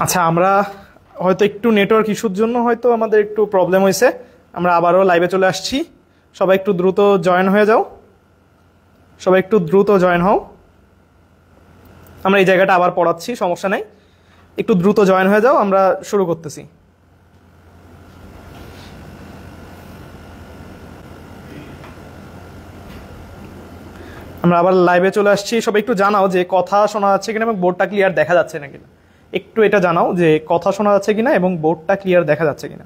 আচ্ছা, আমরা হয়তো একটু নেটওয়ার্ক ইস্যুর জন্য হয়তো আমাদের একটু প্রবলেম হয়েছে। আমরা আবারও লাইভে চলে আসছি। সবাই একটু দ্রুত জয়েন হয়ে যাও, সবাই একটু দ্রুত জয়েন হও। আমরা এই জায়গাটা আবার পড়াচ্ছি, সমস্যা নেই, একটু দ্রুত জয়েন হয়ে যাও। আমরা শুরু করতেছি। আমরা আবার লাইভে চলে আসছি। সবাই একটু জানাও যে কথা শোনা যাচ্ছে কিনা এবং বোর্ডটা ক্লিয়ার দেখা যাচ্ছে না কিনা। একটু এটা জানাও যে কথা শোনা যাচ্ছে কিনা এবং বোর্ডটা ক্লিয়ার দেখা যাচ্ছে কিনা।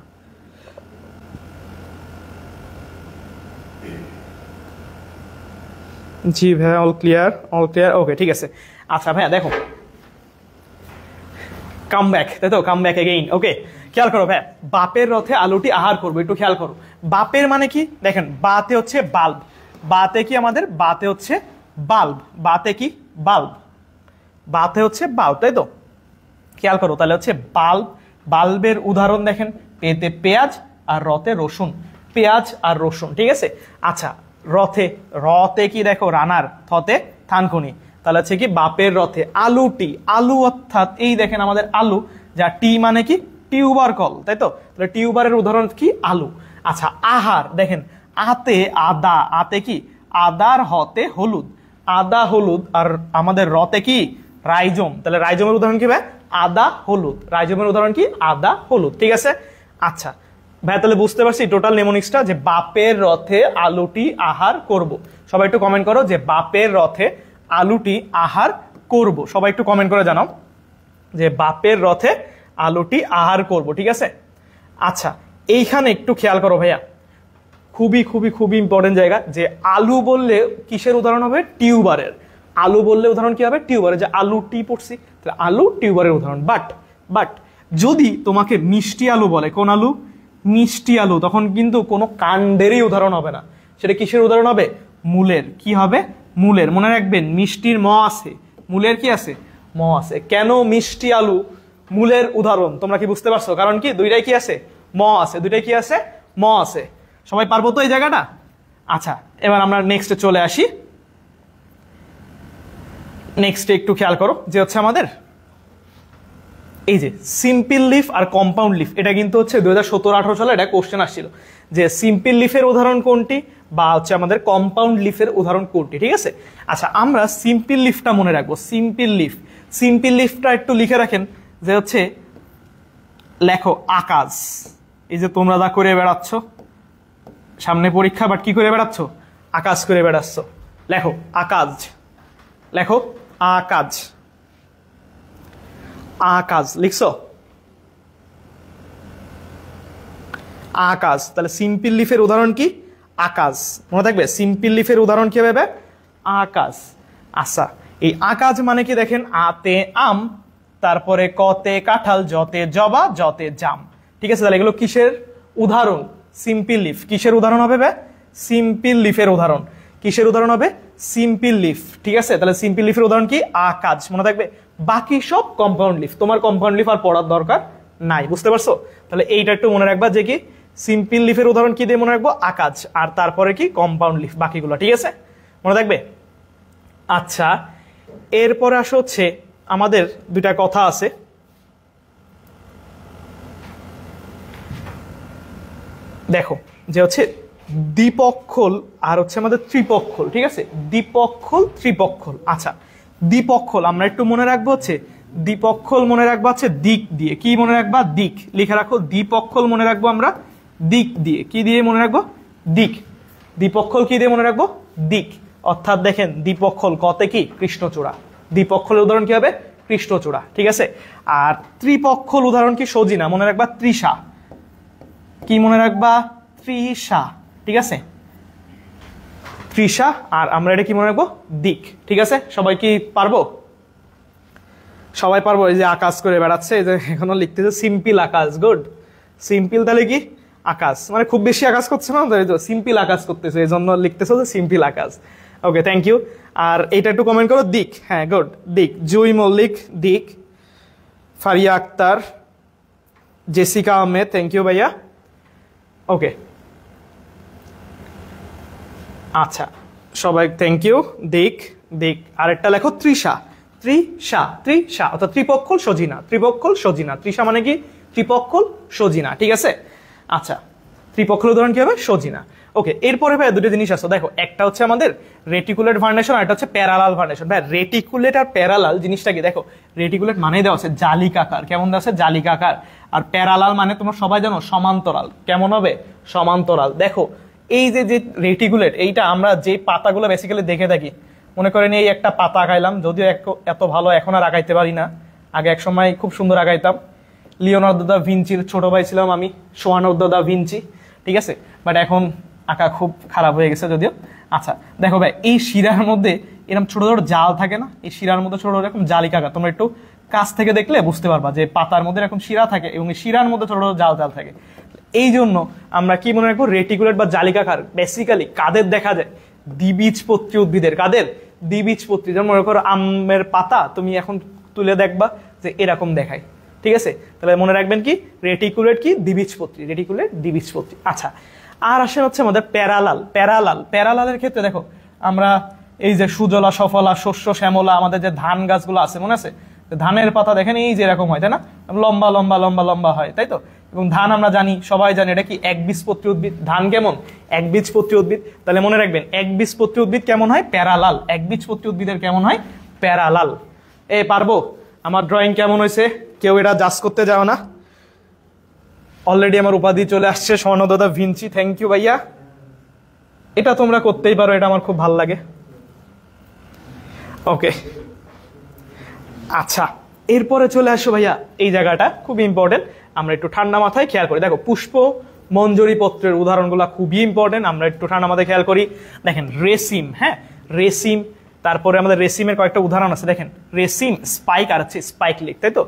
জি ভাইয়া, অল ক্লিয়ার, অল ক্লিয়ার। ওকে, ঠিক আছে। আচ্ছা ভাইয়া দেখো, কাম ব্যাক, তাই তো, কাম ব্যাক এগেইন। ওকে, খেয়াল করো ভাইয়া, বাপের রথে আলুটি আহার করবো। একটু খেয়াল করো, বাপের মানে কি দেখেন, বাতে হচ্ছে বাল্ব, বাতে কি আমাদের, বাতে হচ্ছে বাল্ব, বাতে কি বাল্ব, বাতে হচ্ছে বাল্ব, তাই তো। খেয়াল করো, তাহলে হচ্ছে বাল্ব, বাল্বের উদাহরণ দেখেন, পেতে পেঁয়াজ আর রথে রসুন, পেঁয়াজ আর রসুন, ঠিক আছে। আচ্ছা, রথে, রথে কি দেখো রানার, থতে থানকুনি, তাহলে হচ্ছে কি বাপের রথে আলুটি, আলু অর্থাৎ এই দেখেন আমাদের আলু, যা টি মানে কি টিউবার কল, তাই তো, তাহলে টিউবারের উদাহরণ কি আলু। আচ্ছা, আহার দেখেন, আতে আদা, আতে কি আদার, হতে হলুদ, আদা হলুদ, আর আমাদের রতে কি রাইজম, তাহলে রাইজমের উদাহরণ কি ভাই আদা হলুদ, রাইজমের উদাহরণ কি আদা হলুদ, ঠিক আছে। আচ্ছা ভাই, তাহলে বুঝতে পারছি টোটাল নেমোনিক্সটা, যে বাপের রথে আলুটি আহার করব। সবাই একটু কমেন্ট করো যে বাপের রথে আলুটি আহার করব। সবাই একটু কমেন্ট করে জানাও যে বাপের রথে আলুটি আহার করব, ঠিক আছে। আচ্ছা, এইখানে একটু খেয়াল করো ভাইয়া, খুবই খুবই খুবই ইম্পর্টেন্ট জায়গা, যে আলু বললে কিসের উদাহরণ হবে, টিউবারের। আলু বললে উদাহরণ কি হবে, টিউবারের, যে আলু টি পড়ছি, তাহলে আলু টিউবারের উদাহরণ। বাট যদি তোমাকে মিষ্টি আলু বলে, কোন আলু, মিষ্টি আলু, তখন কিন্তু কোনো কাণ্ডেরই উদাহরণ হবে না, সেটা কিসের উদাহরণ হবে, মূলের। কি হবে, মূলের। মনে রাখবেন মিষ্টির ম আছে, মূলের কি আছে, ম আছে। কেন মিষ্টি আলু মূলের উদাহরণ, তোমরা কি বুঝতে পারছো? কারণ কি দুইটাই কি আছে, ম আছে, দুইটাই কি আছে, ম আছে। সবাই পারবো তো এই জায়গাটা? আচ্ছা, এবার আমরা নেক্সটে চলে আসি। নেক্সটে একটু খেয়াল করো, যে হচ্ছে আমাদের এই যে সিম্পল লিফ আর কম্পাউন্ড লিফ, এটা কিন্তু হচ্ছে 2017-18 সালে এটা কোশ্চেন আসছিল, যে সিম্পল লিফের উদাহরণ কোনটি বা হচ্ছে আমাদের কম্পাউন্ড লিফের উদাহরণ কোনটি, ঠিক আছে। আচ্ছা, আমরা সিম্পল লিফটা মনে রাখবো, সিম্পল লিফ, সিম্পল লিফটা একটু লিখে রাখেন, যে হচ্ছে লেখো আকাশ। এই যে তোমরা দা করে বেড়াচ্ছ, সামনে পরীক্ষা, বাট কি করে বেড়াচ্ছ, আকাশ করে বেড়াচ্ছ। লেখো আকাশ, লেখো আকাশ, আকাশ লিখছো, আকাশ। তাহলে সিম্পল লিফের উদাহরণ কি, আকাশ, মনে থাকবে। সিম্পল লিফের উদাহরণ কি হবে, আকাশ। আচ্ছা, এই আকাশ মানে কি দেখেন, আতে আম, তারপরে কতে কাঁঠাল, জতে জবা, জতে জাম, ঠিক আছে। তাহলে এগুলো কিসের উদাহরণ, সিম্পল লিফ। কিসের উদাহরণ হবে ভাই, সিম্পল লিফের উদাহরণ। কিসের উদাহরণ হবে, সিম্পল লিফ, ঠিক আছে। তাহলে সিম্পল লিফের উদাহরণ কি, আকাশ, মনে থাকবে। বাকি সব কম্পাউন্ড লিফ, তোমার কম্পাউন্ড লিফ আর পড়ার দরকার নাই, বুঝতে পারছো? তাহলে এইটা একটু মনে রাখবা, যে কি সিম্পল লিফের উদাহরণ কি দিয়ে মনে রাখবো, আকাশ, আর তারপরে কি কম্পাউন্ড লিফ, বাকিগুলো, ঠিক আছে, মনে থাকবে। আচ্ছা, এরপরে আসো হচ্ছে আমাদের দুইটা কথা আছে। দেখো, যে হচ্ছে দ্বিপক্ষল আর হচ্ছে আমাদের ত্রিপক্ষল, ঠিক আছে, দ্বিপক্ষল ত্রিপক্ষল। আচ্ছা, দ্বিপক্ষল আমরা একটু মনে রাখবো হচ্ছে, দ্বিপক্ষল মনে রাখবো হচ্ছে দিক দিয়ে। কি মনে রাখবা, দিক, লিখে রাখো। দ্বিপক্ষল মনে রাখবো আমরা দিক দিয়ে। কি দিয়ে মনে রাখবো, দিক। দ্বিপক্ষল কি দিয়ে মনে রাখবো, দিক। অর্থাৎ দেখেন, দ্বিপক্ষল কতে কি কৃষ্ণচূড়া, দ্বিপক্ষলের উদাহরণ কি হবে, কৃষ্ণচূড়া, ঠিক আছে। আর ত্রিপক্ষল উদাহরণ কি, সজিনা, মনে রাখবা তৃষা। কি মনে রাখবা, তৃষা, ঠিক আছে, তৃষা। আর আমরা এটা কি মনে রাখবো, দিক, ঠিক আছে। সবাই কি পারবো, সবাই পারবো। এই যে আকাশ করে বেড়াচ্ছে, এই যে এখনো লিখতেছে সিম্পল আকাশ, গুড। সিম্পল তাহলে কি আকাশ, মানে খুব বেশি আকাশ করছে না, সিম্পল আকাশ করতেছে, এই জন্য লিখতেছে যে simple Akash. Okay, thank you. আর এটা একটু কমেন্ট করো, দিক, হ্যাঁ গুড, দিক। জুই মল্লিক, দিক। Faria Akter, Jessica Ahmed, thank you ভাইয়া। ওকে, আচ্ছা সবাই থ্যাংক ইউ। দিক, দিক। আরেকটা লেখো তৃষা, ত্রিশা, ত্রিশা অর্থাৎ ত্রিপক্ষল সজিনা, ত্রিপক্ষল সজিনা। ত্রিশা মানে কি? ত্রিপক্ষল সজিনা, ঠিক আছে। আচ্ছা, ত্রিপক্ষল উদাহরণ কি হবে? সজিনা। ওকে, এরপরে ভাই দুটো জিনিস আছে, দেখো একটা হচ্ছে আমাদের রেটিকুলেট ভার্নেশন আর একটা হচ্ছে প্যারালাল ভার্নেশন। ভাই রেটিকুলেট আর প্যারালাল জিনিসটা কি? দেখো রেটিকুলেট মানে দেওয়া আছে জালিকাকার, কেমন দেওয়া আছে? জালিকাকার। আর প্যারালাল মানে তোমরা সবাই জানো সমান্তরাল, কেমন হবে? সমান্তরাল। দেখো এই যে যে রেটিকুলেট, এইটা আমরা যে পাতাগুলো বেসিক্যালি দেখে থাকি, মনে করেন এই একটা পাতা আঁকাইলাম, যদিও এত ভালো এখন আর আঁকাইতে পারি না, আগে এক সময় খুব সুন্দর আঁকাইতাম। লিওনার্দো দা ভিঞ্চির ছোট ভাই ছিলাম আমি, সোয়ানার্দো দা ভিঞ্চি, ঠিক আছে। বাট এখন আঁকা খুব খারাপ হয়ে গেছে যদিও। আচ্ছা দেখো ভাই, এই শিরার মধ্যে এরকম ছোট ছোট জাল থাকে না? এই শিরার মধ্যে ছোট ছোট এরকম জালিকাকার, তোমরা একটু কাছ থেকে দেখলে বুঝতে পারবা যে পাতার মধ্যে এরকম শিরা থাকে এবং এই শিরার মধ্যে ছোট ছোট জাল জাল থাকে। এই জন্য আমরা কি মনে রাখবো? রেটিকুলেট বা জালিকাকার বেসিক্যালি কাদের দেখা যায়? দ্বিবীজপত্রী উদ্ভিদের। কাদের? দ্বিবীজপত্রী। যেমন মনে করো আমের পাতা তুমি এখন তুলে দেখবা যে এরকম দেখায়, ঠিক আছে। তাহলে মনে রাখবেন কি? রেটিকুলেট কি? দ্বিবীজপত্রী। রেটিকুলেট দ্বিবীজপত্রী। আচ্ছা, আর আসে হচ্ছে আমাদের প্যারালাল। প্যারালাল, প্যারালালের ক্ষেত্রে দেখো আমরা এই যে সুজলা সফলা শস্য শ্যামলা আমাদের যে ধান গাছগুলো আছে, মনে আছে? ধানের পাতা দেখেন এই যে এরকম হয়, তাই না? লম্বা লম্বা লম্বা লম্বা হয়, তাই তো। এবং ধান আমরা জানি, সবাই জানি এটা কি? একবীজপত্রী উদ্ভিদ। ধান কেমন? একবীজপত্রী উদ্ভিদ। তাহলে মনে রাখবেন একবীজপত্রী উদ্ভিদ কেমন হয়? প্যারালাল। একবীজপত্রী উদ্ভিদের কেমন হয়? প্যারালাল। এ পারবো? আমার ড্রয়িং কেমন হয়েছে? কেউ এটা জাজ করতে যাও না। অলরেডি আমার উপাধি চলে আসছে সোয়ানার্দো দা ভিঞ্চি। থ্যাংক ইউ ভাইয়া, এটা তোমরা করতেই পারো, এটা আমার খুব ভালো লাগে। ওকে, আচ্ছা এরপরে চলে আসো ভাইয়া, এই জায়গাটা খুব ইম্পর্টেন্ট, আমরা একটু ঠান্ডা মাথায় খেয়াল করি। দেখো পুষ্প মঞ্জরি পত্রের উদাহরণগুলো খুবই ইম্পর্টেন্ট, আমরা একটু ঠান্ডা মাথায় খেয়াল করি। দেখেন রেসিম, হ্যাঁ রেসিম, তারপরে আমাদের রেসিমের কয়েকটা উদাহরণ আছে। দেখেন রেসিম, স্পাইক আর হচ্ছে স্পাইক লেক, তাই তো।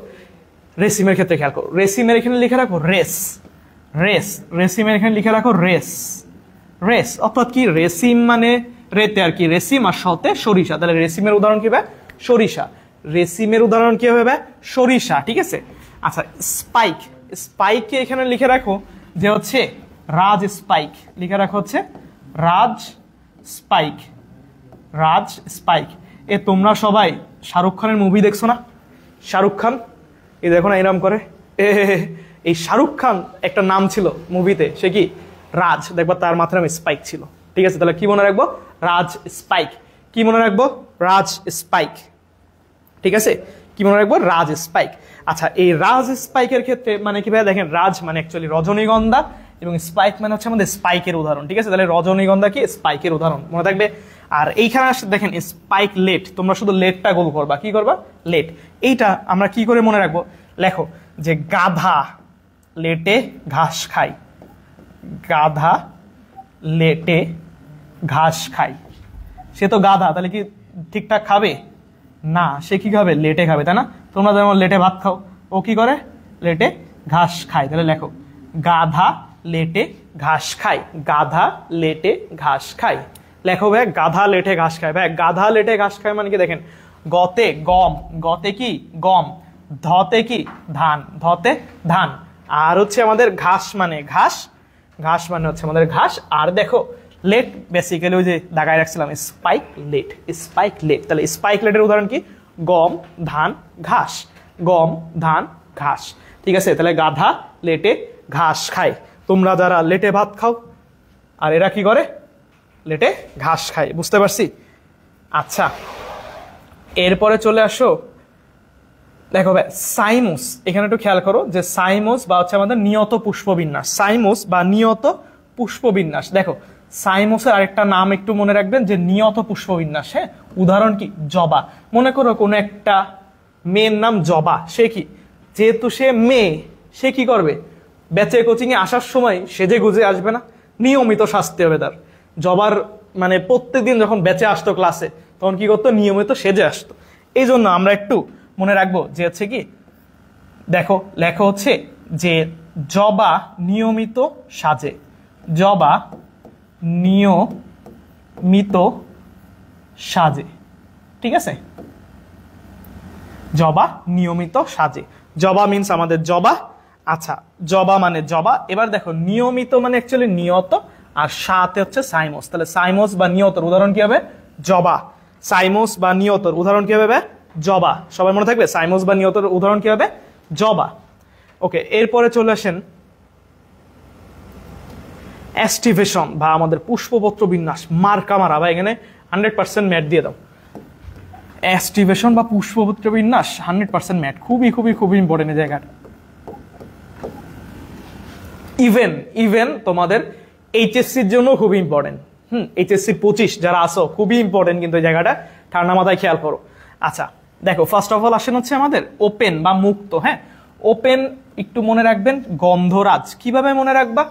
রেসিমের ক্ষেত্রে খেয়াল করো, রেসিমের এখানে লিখে রাখো রেস, রেস। রেসিমের এখানে লিখে রাখো রেস, রেস অর্থাৎ কি? রেসিম মানে রেতে আর কি, রেসিম আর সতে সরিষা। তাহলে রেসিমের উদাহরণ কি হবে? সরিষা। রেসিমের উদাহরণ কি হবে? সরিষা, ঠিক আছে। আচ্ছা স্পাইক, স্পাইককে এখানে লিখে রাখো যে হচ্ছে রাজ স্পাইক, লিখে রাখো হচ্ছে রাজ স্পাইক, রাজ স্পাইক। এ তোমরা সবাই শাহরুখ খানের মুভি দেখছো না? শাহরুখ খান এ দেখো না এরম করে, এই শাহরুখ খান একটা নাম ছিল মুভিতে, সে কি? রাজ। দেখবা তার মাথায় স্পাইক ছিল, ঠিক আছে। তাহলে কি মনে রাখবো? রাজ স্পাইক। কি মনে রাখবো? রাজ স্পাইক, ঠিক আছে। কি মনে রাখবো? রাজ স্পাইক। আচ্ছা এই রাজ স্পাইকের ক্ষেত্রে মানে কি ভাই? দেখেন রাজ মানে অ্যাকচুয়ালি রজনীগন্ধা এবং স্পাইক মানে হচ্ছে আমাদের স্পাইকের উদাহরণ, ঠিক আছে। তাহলে রজনীগন্ধা কি? স্পাইকের উদাহরণ, মনে থাকবে। আর এইখানে আসলে দেখেন স্পাইক লেট, তোমরা শুধু লেটটা গোল করবা। কি করবা? লেট। এইটা আমরা কি করে মনে রাখবো? লেখো যে গাধা লেটে ঘাস খায়, গাধা লেটে ঘাস খায়। সে তো গাধা, তাহলে কি ঠিকঠাক খাবে না? সে কি খাবে? লেটে খাবে, তাই না? তোমরা যেমন লেটে ভাত খাও, ও কি করে? লেটে ঘাস খায়। তাহলে লেখো গাধা লেটে ঘাস খায়, গাধা লেটে ঘাস খায়। লেখো ভাই গাধা লেটে ঘাস খায়। ভাই গাধা লেটে ঘাস খায় মানে কি? দেখেন গতে গম, গতে কি? গম। ধতে কি? ধান, ধতে ধান। আর হচ্ছে আমাদের ঘাস মানে ঘাস, ঘাস মানে হচ্ছে আমাদের ঘাস। আর দেখো লেট বেসিক্যালি ওই যে দাগায় রাখছিলাম স্পাইক লেট, স্পাইক লেট। তাহলে স্পাইক লেটের উদাহরণ কি? গম, ধান, ঘাস, গম, ধান, ঘাস, ঠিক আছে। তাহলে গাধা লেটে ঘাস খায়। তোমরা যারা লেটে ভাত খাও আর এরা কি করে? লেটে ঘাস খায়, বুঝতে পারছি। আচ্ছা এরপরে চলে আসো, দেখো ভাই সাইমোস, এখানে একটু খেয়াল করো যে সাইমোস বা হচ্ছে আমাদের নিয়ত পুষ্পবিন্যাস, সাইমোস বা নিয়ত পুষ্পবিন্যাস। দেখো সাইমোসের আরেকটা নাম একটু মনে রাখবেন যে নিয়ত পুষ্পবিন্যাস। হ্যাঁ উদাহরণ কি? জবা। মনে করো কোনো একটা মেয়ের নাম জবা, সে কি? যেহেতু সে মেয়ে, সে কি করবে? বেচে কোচিং এ আসার সময় সেজে গুজে আসবে না, নিয়মিত সাজতে হবে তার। জবার মানে প্রত্যেকদিন যখন বেচে আসতো ক্লাসে, তখন কি করতো? নিয়মিত সেজে আসতো। এই জন্য আমরা একটু মনে রাখবো যে হচ্ছে কি, দেখো লেখো হচ্ছে যে জবা নিয়মিত সাজে, জবা নিয়মিত সাজে, ঠিক আছে। জবা নিয়মিত সাজে, জবা মিন্স আমাদের জবা। আচ্ছা জবা মানে জবা। এবার দেখো নিয়মিত মানে অ্যাকচুয়ালি নিয়ত, আর সাথে হচ্ছে সাইমোস। তাহলে সাইমোস বা নিয়তর উদাহরণ কি হবে? জবা। সাইমোস বা নিয়তর উদাহরণ কি হবে? জবা। সবাই মনে থাকবে সাইমোস বা নিয়তের উদাহরণ কি হবে? জবা। ওকে, এরপরে চলে আসেন অ্যাস্টিভেশন বা আমাদের পুষ্পপত্র বিন্যাস। মার্কা মারা বা এখানে 100% ম্যাট দিয়ে দাও। অ্যাস্টিভেশন বা পুষ্পপত্র বিন্যাস 100% ম্যাট, খুবই খুবই খুবই ইম্পর্টেন্ট এই জায়গাটা। ইভেন তোমাদের এইচএসসির জন্য খুবই ইম্পর্টেন্ট। এইচএসসি 25 যারা আসো খুবই ইম্পর্টেন্ট কিন্তু এই জায়গাটা, ঠান্ডা মাথায় খেয়াল করো। আচ্ছা দেখো, ফার্স্ট অফ অল আসেন হচ্ছে আমাদের ওপেন বা মুক্ত। হ্যাঁ, ওপেন একটু মনে রাখবেন, গন্ধরাজ। কিভাবে মনে রাখবা?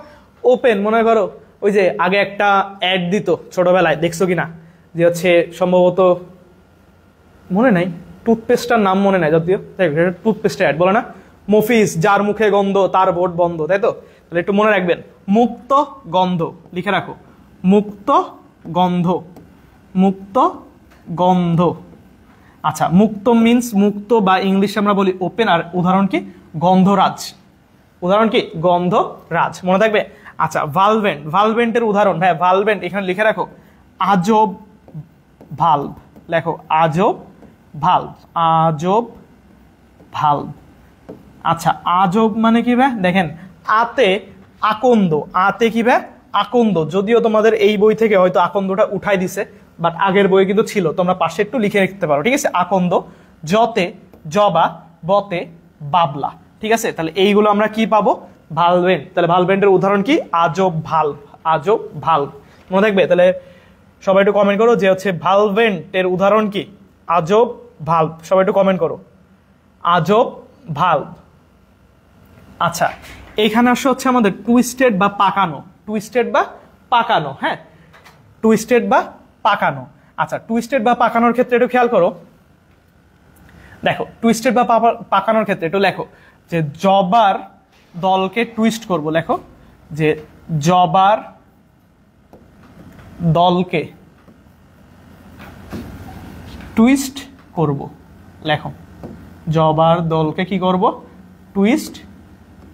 ওপেন মনে করো ওই যে আগে একটা অ্যাড দিত ছোটবেলায়, দেখছো কিনা, যে হচ্ছে সম্ভবত মনে নাই, টুথপেস্টটার নাম মনে নাই, যদিও টুথপেস্টের অ্যাড বলে না, মফিজ যার মুখে গন্ধ তার বোট বন্ধ, তাই তো? তাহলে একটু মনে রাখবেন, মুক্ত গন্ধ লিখে রাখো, মুক্ত গন্ধ, মুক্ত গন্ধ। আচ্ছা, মুক্ত মিন্স মুক্ত বা ইংলিশে আমরা বলি ওপেন, আর উদাহরণ কি? গন্ধরাজ। উদাহরণ কি? গন্ধরাজ, মনে থাকবে। আচ্ছা, ভালভেন্ট। ভালভেন্টের উদাহরণ, হ্যাঁ ভালভেন্ট এখানে লিখে রাখো, আজব ভাল্ব। লেখো আজব ভাল্ব, আজব ভাল্ব। আচ্ছা, আজব মানে কি ভাই? দেখেন আতে আকন্দ, আতে কি ভাই? আকন্দ। যদিও তোমাদের এই বই থেকে হয়তো আকন্দটা উঠাই দিছে, বাট আগের বই কিন্তু ছিল, তোমরা পাশে একটু লিখে রাখতে পারো, ঠিক আছে? আকন্দ, জতে জবা, বতে বাবলা, ঠিক আছে? তাহলে এইগুলো আমরা কি পাবো? ভালভেন্ট। তাহলে ভালভেন্টের উদাহরণ কি? আজব ভাল্ব, আজব ভাল্ব, মনে থাকবে। তাহলে সবাই একটু কমেন্ট করো যে হচ্ছে ভালভেন্টের উদাহরণ কি? আজব ভাল্ব। সবাই একটু কমেন্ট করো, আজব ভাল্ব। আচ্ছা, এইখানে আসে হচ্ছে আমাদের টুইস্টেড বা পাকানো। টুইস্টেড বা পাকানো, হ্যাঁ, টুইস্টেড বা পাকানো। আচ্ছা, টুইস্টেড বা পাকানোর ক্ষেত্রে একটু খেয়াল করো। দেখো, টুইস্টেড বা পাকানোর ক্ষেত্রে একটু লেখো যে জবার দলকে টুইস্ট করব। লেখো যে জবার দলকে টুইস্ট করব। লেখো জবার দলকে কি করব? টুইস্ট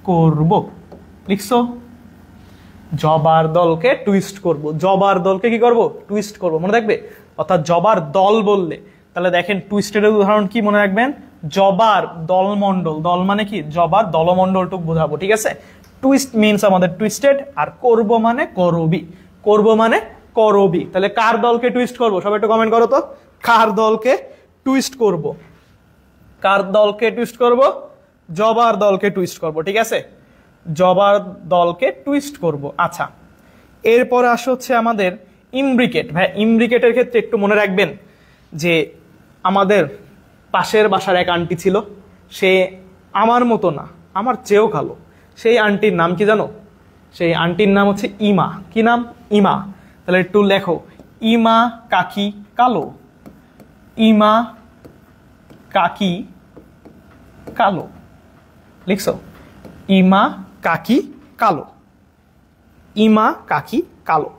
করব। লিখছো? জবার দলকে টুইস্ট করব। জবার দলকে কি করব? টুইস্ট করব, মনে থাকবে। অর্থাৎ জবার দল বললে তাহলে দেখেন টুইস্টেডের উদাহরণ কি মনে রাখবেন? জবার দলমণ্ডল। দল মানে কি? জবার দলমণ্ডলটুক বোঝাবো, ঠিক আছে? টুইস্ট মিন্স আমাদের টুইস্টেড, আর করব মানে করবি। করব মানে করবি। তাহলে কার দলকে টুইস্ট করব? সবাই একটু কমেন্ট করো তো, কার দলকে টুইস্ট করব? কার দলকে টুইস্ট করব? জবার দলকে টুইস্ট করব, ঠিক আছে? জবার দলকে টুইস্ট করব। আচ্ছা, এরপর আসে হচ্ছে আমাদের ইমব্রিকেট। ভাই ইমব্রিকেটের ক্ষেত্রে একটু মনে রাখবেন যে আমাদের পাশের বাসার এক আন্টি ছিল, সে আমার মতো না, আমার চেয়েও কালো। সেই আন্টির নাম কি জানো? সেই আন্টির নাম হচ্ছে ইমা। কি নাম? ইমা। তাহলে একটু লেখো, ইমা কাকি কালো, ইমা কাকি কালো। লিখছো? ইমা কাকি কালো, ইমা কাকি কালো।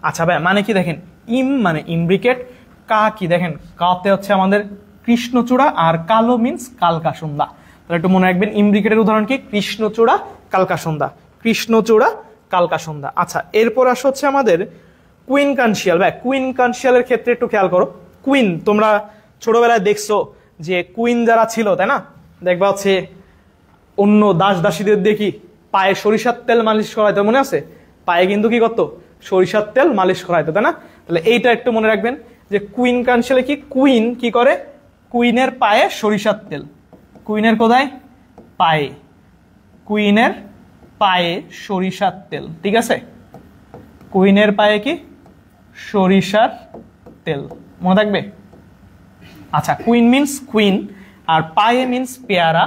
আচ্ছা ভাই, মানে কি দেখেন, ইম মানে ইমব্রিকেট, কা কি দেখেন, কাতে হচ্ছে আমাদের কৃষ্ণচূড়া, আর কালো মিন্স কালকাসন্ধ্যা। তাহলে একটু মনে রাখবেন ইমব্রিকেটের উদাহরণ কি? কৃষ্ণচূড়া কালকাসন্ধ্যা, কৃষ্ণচূড়া কালকাসন্ধ্যা। আচ্ছা, এরপর আসে হচ্ছে আমাদের কুইন কানশিয়াল। ভাই কুইন কানশিয়ালের ক্ষেত্রে একটু খেয়াল করো। কুইন তোমরা ছোটবেলায় দেখছো যে কুইন যারা ছিল, তাই না? দেখবা হচ্ছে অন্য দাস দাসীদের দেখি পায়ে সরিষার তেল মালিশ করাইতো, মনে আছে? পায়ে কিন্তু কি করতো? সরিষার তেল মালিশ করাইতো, তাই না? তাহলে এইটা একটু মনে রাখবেন যে কুইন কানশিয়ালে কি, কুইন কি করে? কুইনের পায়ে সরিষার তেল। কুইনের কোথায়? পায়ে। কুইনের পায়ে সরিষার তেল, ঠিক আছে? কুইনের পায়ে কি? সরিষার তেল, মনে থাকবে। আচ্ছা, কুইন মিন্স কুইন, আর পায়ে মিন্স পেয়ারা,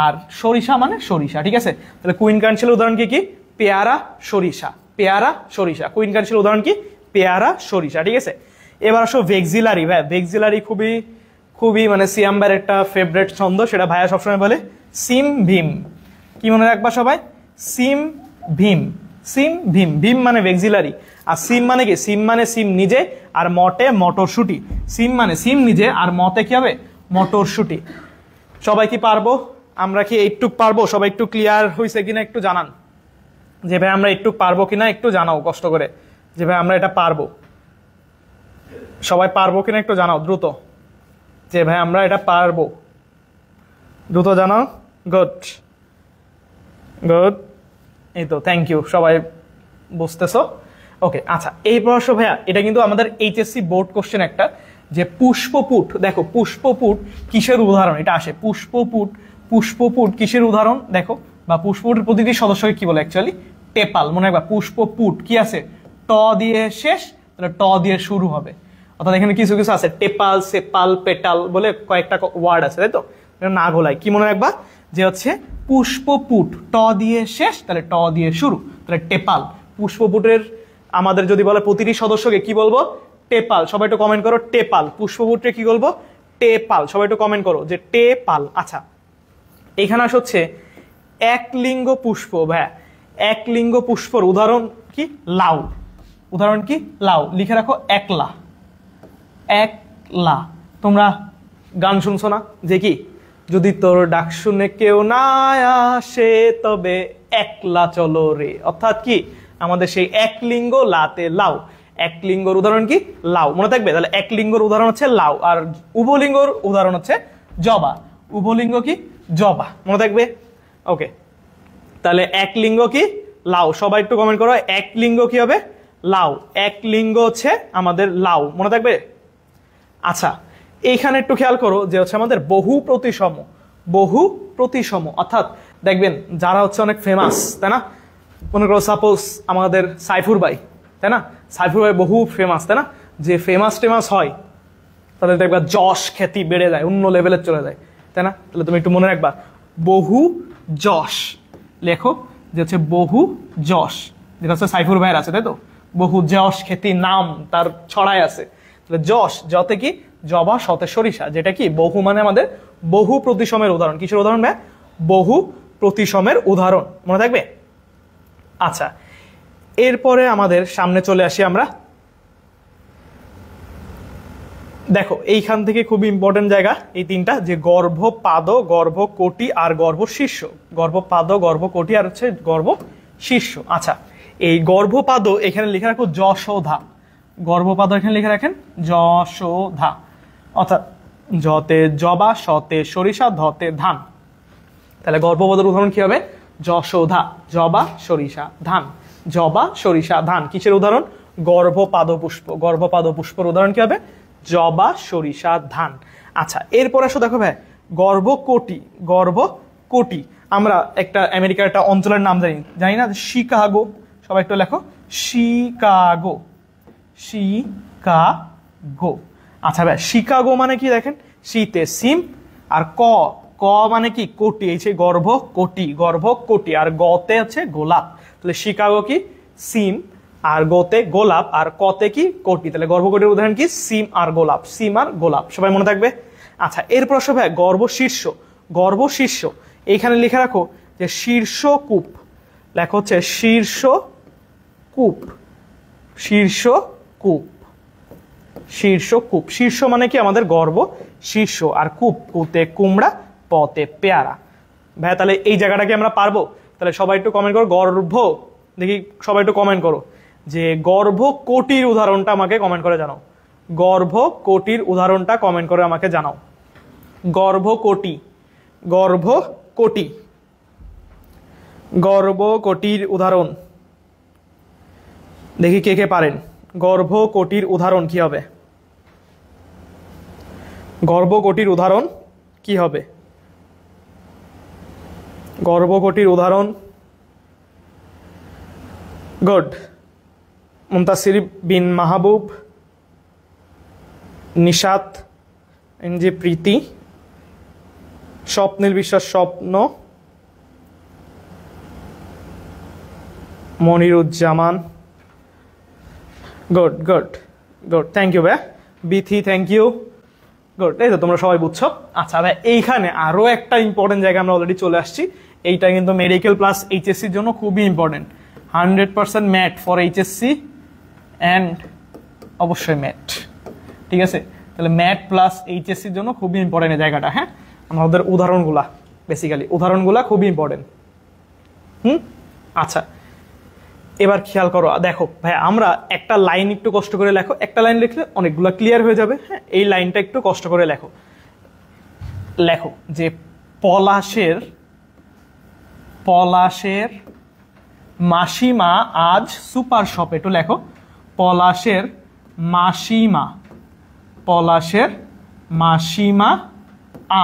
আর সরিষা মানে সরিষা, ঠিক আছে? তাহলে কুইন কানশিয়ালের উদাহরণ কি? পেয়ারা সরিষা, পেয়ারা সরিষা। কুইন কানশিয়ালের উদাহরণ কি? পেয়ারা সরিষা, ঠিক আছে? এবার আসো ভেক্সিলারি। ভাই ভেক্সিলারি খুবই খুবই মানে সিয়াম্বার একটা ফেভারিট ছন্দ, সেটা ভাইয়া সবসময় বলে সিম ভীম। কি মনে রাখবা সবাই? সিম ভীম, সিম ভীম। ভীম মানে ভেক্সিলারি, আর সিম মানে কি? সিম মানে সিম নিজে, আর মটে মটরশুটি। সিম মানে সিম নিজে, আর মতে কি হবে? মটরশুটি। সবাই কি পারবো? আমরা কি এইটুক পারবো? সবাই একটু ক্লিয়ার হয়েছে কিনা একটু জানান, যে ভাই আমরা একটু পারবো কিনা একটু জানাও কষ্ট করে, যে ভাই আমরা এটা পারবো। সবাই পারবো কিনা একটু জানাও দ্রুত। যে ভাই আমরা এটা পারবো? দ্রুত জানাও। গুড গুড, এই তো, থ্যাংক ইউ, সবাই বুঝতেছো। ওকে, আচ্ছা এই প্রশ্ন ভাইয়া এটা কিন্তু আমাদের এইচএসসি বোর্ড কোশ্চেন একটা, যে পুষ্পপুট, দেখো পুষ্পপুট কিসের উদাহরণ? এটা আসে পুষ্পপুট, পুষ্পপুট কিসের উদাহরণ দেখো, বা পুষ্পপুটের প্রতিটি সদস্যকে কি বলে অ্যাকচুয়ালি? টেপাল। মনে রাখবা পুষ্পপুট কি আছে? ট দিয়ে শেষ, তাহলে ট দিয়ে শুরু হবে। অর্থাৎ এখানে কিছু কিছু আছে, টেপাল, সেপাল, পেটাল বলে কয়েকটা ওয়ার্ড আছে, তাই তো? না গোলাই, কি মনে রাখবা? যে হচ্ছে পুষ্পপুট ট দিয়ে শেষ, তাহলে ট দিয়ে শুরু, তাহলে টেপাল। পুষ্পপুটের আমাদের যদি বলে প্রতিটি সদস্যকে কি বলবো? টেপাল। সবাই একটু কমেন্ট করো টেপাল। পুষ্পপুটে কি বলবো? টেপাল। সবাই একটু কমেন্ট করো যে টেপাল। আচ্ছা এখানে আস হচ্ছে একলিঙ্গ পুষ্প। ভাইয়া একলিঙ্গ পুষ্পর উদাহরণ কি? লাউ। উদাহরণ কি? লাউ। লিখে রাখো একলা। একলা। তোমরা গান শুনছো না যে কি, যদি তোর ডাক শুনে কেউ না আসে তবে একলা চলো রে। অর্থাৎ কি আমাদের সেই একলিঙ্গ লাতে লাউ। একলিঙ্গর উদাহরণ কি? লাউ। মনে থাকবে? তাহলে একলিঙ্গর উদাহরণ হচ্ছে লাউ, আর উভলিঙ্গর উদাহরণ হচ্ছে জবা। উভলিঙ্গ কি? জবা। মনে থাকবে? ওকে, তাহলে একলিঙ্গ কি? লাউ। সবাই একটু কমেন্ট করো একলিঙ্গ কি হবে? লাউ। একলিঙ্গ হচ্ছে আমাদের লাউ। মনে থাকবে? আচ্ছা এইখানে একটু খেয়াল করো যে হচ্ছে আমাদের বহু প্রতিসম। বহু প্রতিসম অর্থাৎ দেখবেন যারা হচ্ছে অনেক ফেমাস, তাই না? মনে করো সাপোজ আমাদের সাইফুর ভাই, তাই না? সাইফুর ভাই বহু ফেমাস, তাই না? যে ফেমাস টেমাস হয় তাহলে দেখবা যশ খ্যাতি বেড়ে যায়, অন্য লেভেলে চলে যায়, তাই না? তাহলে তুমি একটু মনে রাখবা বহু যশ লেখো, যে হচ্ছে বহু যশ, যেটা হচ্ছে সাইফুর ভাইয়ের আছে, তাই তো? বহু যশ খ্যাতি নাম তার ছড়ায় আছে। তাহলে যশ, যতে কি? জবা, শতে সরিষা, যেটা কি বহু মানে আমাদের বহু প্রতিসমের উদাহরণ। কিসের উদাহরণ ভাই? বহু প্রতিসমের উদাহরণ। মনে থাকবে? আচ্ছা এরপরে আমাদের সামনে চলে আসি আমরা। দেখো এইখান থেকে খুব ইম্পর্টেন্ট জায়গা এই তিনটা, যে গর্ভপাদ, গর্ভকোটি আর গর্ভশীর্ষ। গর্ভপাদ, গর্ভকোটি আর হচ্ছে গর্ভশীর্ষ। আচ্ছা এই গর্ভপাদ এখানে লিখে রাখো যশোধা। গর্ভপাদ এখানে লিখে রাখেন যশোধা। অর্থাৎ যতে জবা, শতে সরিষা, ধতে ধান। তাহলে গর্ভপাদের উদাহরণ কি হবে? যশোধা। জবা, সরিষা, ধান। জবা, সরিষা, ধান কিসের উদাহরণ? গর্ভপাদ পুষ্প। গর্ভপাদ পুষ্পের উদাহরণ কি হবে? জবা, সরিষা, ধান। আচ্ছা এরপরে আসো, দেখো ভাই গর্ভকোটি। গর্ভকোটি আমরা একটা আমেরিকার একটা অঞ্চলের নাম জানি না? শিকাগো। সবাই একটু লেখো শিকাগো। শিকাগো। আচ্ছা ভাই শিকাগো মানে কি? দেখেন শীতে সিম, আর ক, ক মানে কি? কোটি। এই যে গর্ভকোটি, গর্ভকোটি, আর গতে হচ্ছে গোলাপ। তাহলে শিকাগো কি? সিম, আর গোতে গোলাপ, আর কতে কি? কোটি। তাহলে গর্ভকোটির উদাহরণ কি? সিম আর গোলাপ। সিম আর গোলাপ। সবাই মনে থাকবে? আচ্ছা এরপর আসো ভাই গর্ভশীর্ষ। গর্ভশীর্ষ এইখানে লিখে রাখো যে শীর্ষকূপ। লেখা হচ্ছে শীর্ষকূপ। শীর্ষকূপ। শীর্ষকূপ। শীর্ষ মানে কি? আমাদের গর্ভ শীর্ষ, আর কূপ, কুতে কুমড়া, পতে পেয়ারা। ভাই তাহলে এই জায়গাটাকে আমরা পারবো? তাহলে সবাই একটু কমেন্ট করো গর্ভ। দেখি সবাই একটু কমেন্ট করো যে গর্ভকোটির উদাহরণটা আমাকে কমেন্ট করে জানাও। গর্ভকোটির উদাহরণটা কমেন্ট করে আমাকে জানাও। গর্ভকোটি। গর্ভকোটি। গর্ভকোটির উদাহরণ দেখি কে কে পারেন। গর্ভকোটির উদাহরণ কি হবে? গর্ভকোটির উদাহরণ কি হবে? গর্ভকোটির উদাহরণ গুড। মুনতাসির বিন মাহবুব, নিশাত, এনজি Priti, Swapnil Biswas Swapno, Moniruzzaman. Good good good, thank you ভাই। Bithi thank you. গুড, এই তো তোমরা সবাই বুঝছো। আচ্ছা ভাই এইখানে আরো একটা ইম্পর্টেন্ট জায়গা আমরা অলরেডি চলে আসছি। এইটা কিন্তু মেডিকেল প্লাস এইচএসসির জন্য খুবই ইম্পর্টেন্ট। 100% ম্যাট ফর এইচএসসি অ্যান্ড অবশ্যই ম্যাট। ঠিক আছে, তাহলে ম্যাট প্লাস এইচএসসির জন্য খুবই ইম্পর্টেন্ট এই জায়গাটা। হ্যাঁ, আমাদের উদাহরণগুলা, বেসিক্যালি উদাহরণগুলা খুবই ইম্পর্টেন্ট। আচ্ছা এবার খেয়াল করো, দেখো ভাই আমরা একটা লাইন একটু কষ্ট করে লেখো। একটা লাইন লিখলে অনেকগুলো ক্লিয়ার হয়ে যাবে। হ্যাঁ, এই লাইনটা একটু কষ্ট করে লেখো লেখো যে পলাশের মাসিমা আজ সুপার শপে, একটু লেখো পলাশের মাসিমা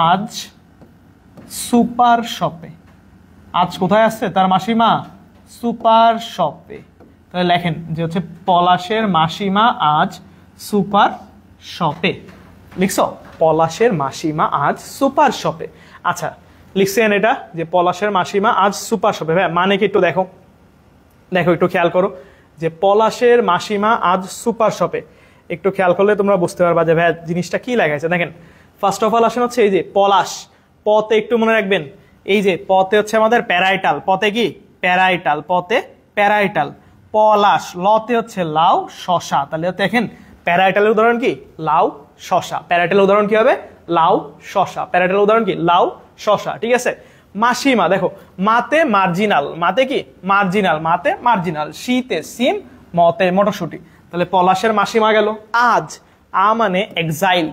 আজ সুপার শপে। আজ কোথায় আসছে তার মাসিমা? সুপার শপে। তাহলে লেখেন যে হচ্ছে পলাশের মাসিমা আজ সুপার শপে। লিখছো পলাশের মাসিমা আজ সুপার শপে। আচ্ছা লিখছেন এটা যে পলাশের মাসিমা আজ সুপার শপে। ভাই মানে কি একটু দেখো একটু খেয়াল করো যে পলাশের মাসিমা আজ সুপার শপে। একটু খেয়াল করলে তোমরা বুঝতে পারবা যে ভাই জিনিসটা কি লাগাইছে। দেখেন ফার্স্ট অফ অল আসেন হচ্ছে এই যে পলাশ, পতে একটু মনে রাখবেন এই যে পতে হচ্ছে আমাদের প্যারাইটাল, পতে কি প্যারাইটাল, পতে প্যারাইটাল। পলাশ লতে হচ্ছে লাউ শশা, তাহলে দেখেন প্যারাইটালের উদাহরণ কি লাউ শশা। প্যারাইটালের উদাহরণ কি হবে? লাউ শশা। প্যারাইটালের উদাহরণ কি লাউ শশা। ঠিক আছে। মাসিমা দেখো মাতে মার্জিনাল, মাতে কি মার্জিনাল, মাতে মার্জিনাল। শীতে সিম, মতে মটরশুঁটি। তাহলে পলাশের মাসিমা গেল। আজ আ মানে এক্সাইল,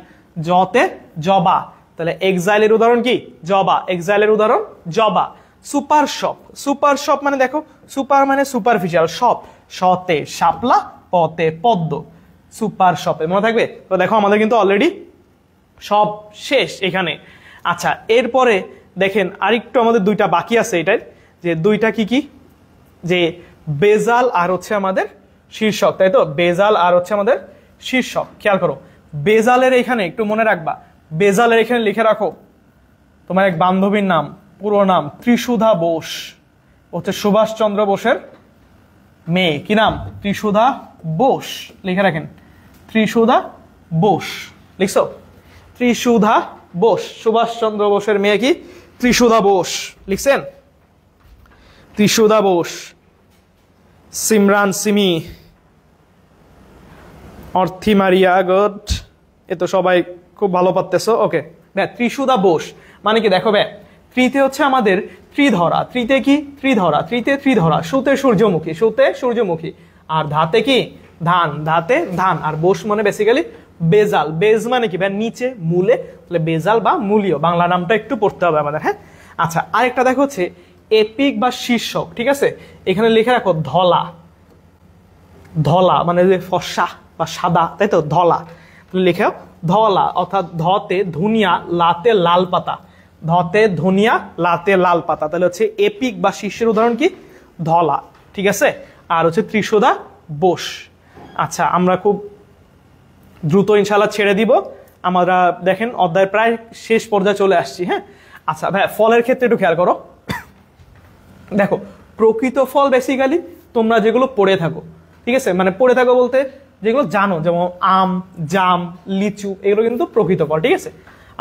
জতে জবা, তাহলে এক্সাইলের উদাহরণ কি জবা, এক্সাইলের উদাহরণ জবা। সুপার শপ, সুপার শপ মানে দেখো সুপার মানে সুপারফিশিয়াল, শপ শতে শাপলা, পতে পদ্ম, সুপার শপে। মনে থাকবে তো? দেখো আমাদের কিন্তু অলরেডি সব শেষ এখানে। আচ্ছা এরপরে দেখেন আরেকটু আমাদের দুইটা বাকি আছে এটার, যে দুইটা কি কি, যে বেজাল আর হচ্ছে আমাদের শীর্ষক, তাই তো? বেজাল আর হচ্ছে আমাদের শীর্ষক। খেয়াল করো বেজালের এখানে একটু মনে রাখবা, বেজালের এখানে লিখে রাখো তোমার এক বান্ধবীর নাম, পুরো নাম ত্রিশুধা বোস, হচ্ছে সুভাষচন্দ্র বোসের মেয়ে। কি নাম? ত্রিশুধা বোস। লিখে রাখেন ত্রিশুধা বোস। লিখছো ত্রিশুধা বোস, সুভাষচন্দ্র বোসের মেয়ে কি ত্রিশুধা বোস। লিখছেন ত্রিশুধা বোস। সিমরান সিমি, অর্থি মারিয়া গুড, এ তো সবাই খুব ভালো পারতেছো। ওকে ত্রিশুধা বোস মানে কি দেখো ভাই, ত্রিতে হচ্ছে আমাদের ত্রিধরা, ত্রিতে কি ত্রিধরা, ত্রিতে ত্রিধরা। সুতে সূর্যমুখী, সুতে সূর্যমুখী। আর ধাতে কি ধান, ধাতে ধান। আর বোস মানে বেসিক্যালি বেজাল, বেজ মানে কি ভাই নিচে মূলে, তাহলে বেজাল বা মূলীয়, বাংলা নামটা একটু পড়তে হবে আমাদের। হ্যাঁ আচ্ছা আরেকটা দেখো হচ্ছে এপিক বা শীর্ষক। ঠিক আছে, এখানে লিখে রাখো ধলা, ধলা মানে যে ফর্সা বা সাদা, তাই তো? ধলা লিখেও ধলা, অর্থাৎ ধতে ধুনিয়া, লাতে লাল পাতা, ধতে ধুনিয়া, লাতে লাল পাতা। তাহলে হচ্ছে এপিক বা শীর্ষের উদাহরণ কি ধলা। ঠিক আছে। আর হচ্ছে ত্রিশুধা বোস। আচ্ছা আমরা খুব দ্রুত ইনশাল্লাহ ছেড়ে দিব, আমরা দেখেন অধ্যায় প্রায় শেষ পর্যায়ে চলে আসছি। হ্যাঁ আচ্ছা ভাই ফলের ক্ষেত্রে একটু খেয়াল করো। দেখো প্রকৃত ফল বেসিক্যালি তোমরা যেগুলো পড়ে থাকো, ঠিক আছে, মানে পড়ে থাকো বলতে যেগুলো জানো, যেমন আম, জাম, লিচু, এগুলো কিন্তু প্রকৃত ফল। ঠিক আছে।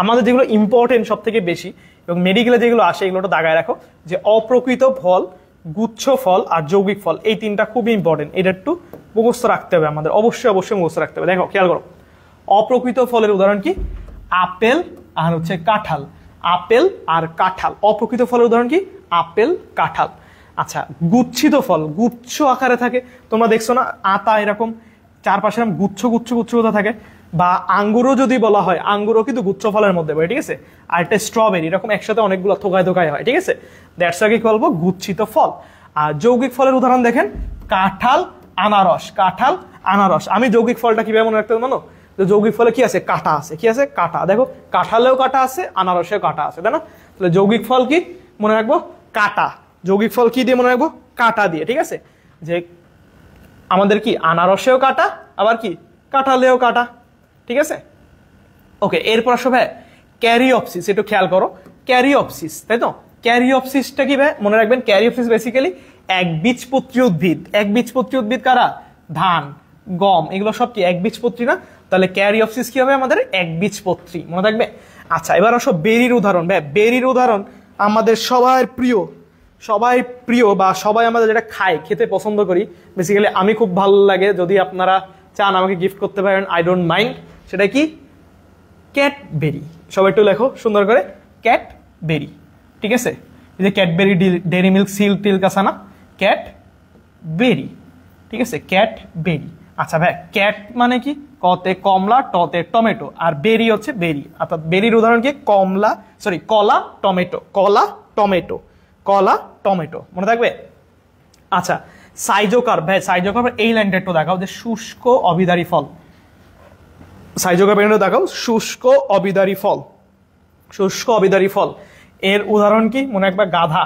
আমাদের যেগুলো ইম্পর্টেন্ট সব থেকে বেশি এবং মেডিকেলে যেগুলো আসে এগুলোটা দাগায় রাখো, যে অপ্রকৃত ফল, গুচ্ছ ফল আর যৌগিক ফল, এই তিনটা খুবই ইম্পর্টেন্ট। এটা একটু মুখস্থ রাখতে হবে আমাদের, অবশ্যই অবশ্যই মুখস্থ রাখতে হবে। দেখো খেয়াল করো অপ্রকৃত ফলের উদাহরণ কি আপেল আর হচ্ছে কাঁঠাল, আপেল আর কাঁঠাল। অপ্রকৃত ফলের উদাহরণ কি আপেল, কাঁঠাল। আচ্ছা গুচ্ছিত ফল, গুচ্ছ আকারে থাকে, তোমরা দেখছো না আতা এরকম চারপাশে গুচ্ছ গুচ্ছ গুচ্ছ থাকে, বা আঙ্গুরও যদি বলা হয়, আঙ্গুরও কিন্তু গুচ্ছ ফলের মধ্যে পড়ে। ঠিক আছে। আর একটা স্ট্রবেরি, এরকম একসাথে অনেকগুলো থোকায় থোকায় হয়। ঠিক আছে, দ্যাটস কি বলবো গুচ্ছিত ফল। আর যৌগিক ফলের উদাহরণ দেখেন কাঁঠাল, আনারস, কাঁঠাল, আনারস। আমি যৌগিক ফলটা কিভাবে মনে রাখতে জানো? যৌগিক ফলে কি আছে? কাঁটা আছে। কি আছে? কাঁটা। দেখো কাঁঠালেও কাঁটা আছে, আনারসেও কাঁটা আছে, তাই না? তাহলে যৌগিক ফল কি মনে রাখবো? কাঁটা। যৌগিক ফল কি দিয়ে মনে রাখবো? কাঁটা দিয়ে। ঠিক আছে, যে আমাদের কি আনারসেও কাঁটা, আবার কি কাঁঠালেও কাঁটা। ঠিক আছে। ওকে এরপর আসো ভাই ক্যারিওপসিস, একটু খেয়াল করো ক্যারিওপসিস, তাই তো? ক্যারিওপসিসটা কি ভাই মনে রাখবেন? ক্যারিওপসিস বেসিক্যালি একবীজপত্রী উদ্ভিদ। একবীজপত্রী উদ্ভিদ কারা? ধান, গম, এগুলো সব কি একবীজপত্রী না? তাহলে ক্যারিওপসিস কি হবে আমাদের? একবীজপত্রী, মনে থাকবে। আচ্ছা এবার আসো বেরির উদাহরণ। ভাই বেরির উদাহরণ আমাদের সবার প্রিয়, সবাই প্রিয় বা সবাই আমাদের যেটা খায়, খেতে পছন্দ করি, বেসিক্যালি আমি খুব ভালো লাগে, যদি আপনারা চান আমাকে গিফট করতে পারেন, আই ডোন্ট মাইন্ড। সেটা কি? ক্যাডবেরি। সবাই একটু লেখো সুন্দর করে ক্যাডবেরি। ঠিক আছে, এই যে ক্যাডবেরি, ডেরি মিল্ক, সিল্ক, টিল্ক আছে না, ক্যাডবেরি। ঠিক আছে, ক্যাডবেরি। আচ্ছা ভাই ক্যাট মানে কি? কতে কমলা, টতে টমেটো, আর বেরি হচ্ছে বেরি। অর্থাৎ বেরির উদাহরণ কি? কলা টমেটো, কলা টমেটো, কলা টমেটো, মনে থাকবে? আচ্ছা, সাইজোকার্প, ভাই সাইজোকার্প এই লাইনটা একটু দেখাও, যে শুষ্ক অবিদারী ফল। সাইজোকার্প এখানে দেখাও, শুষ্ক অবিদারী ফল, শুষ্ক অবিদারী ফল। এর উদাহরণ কি? মনে রাখবা গাধা।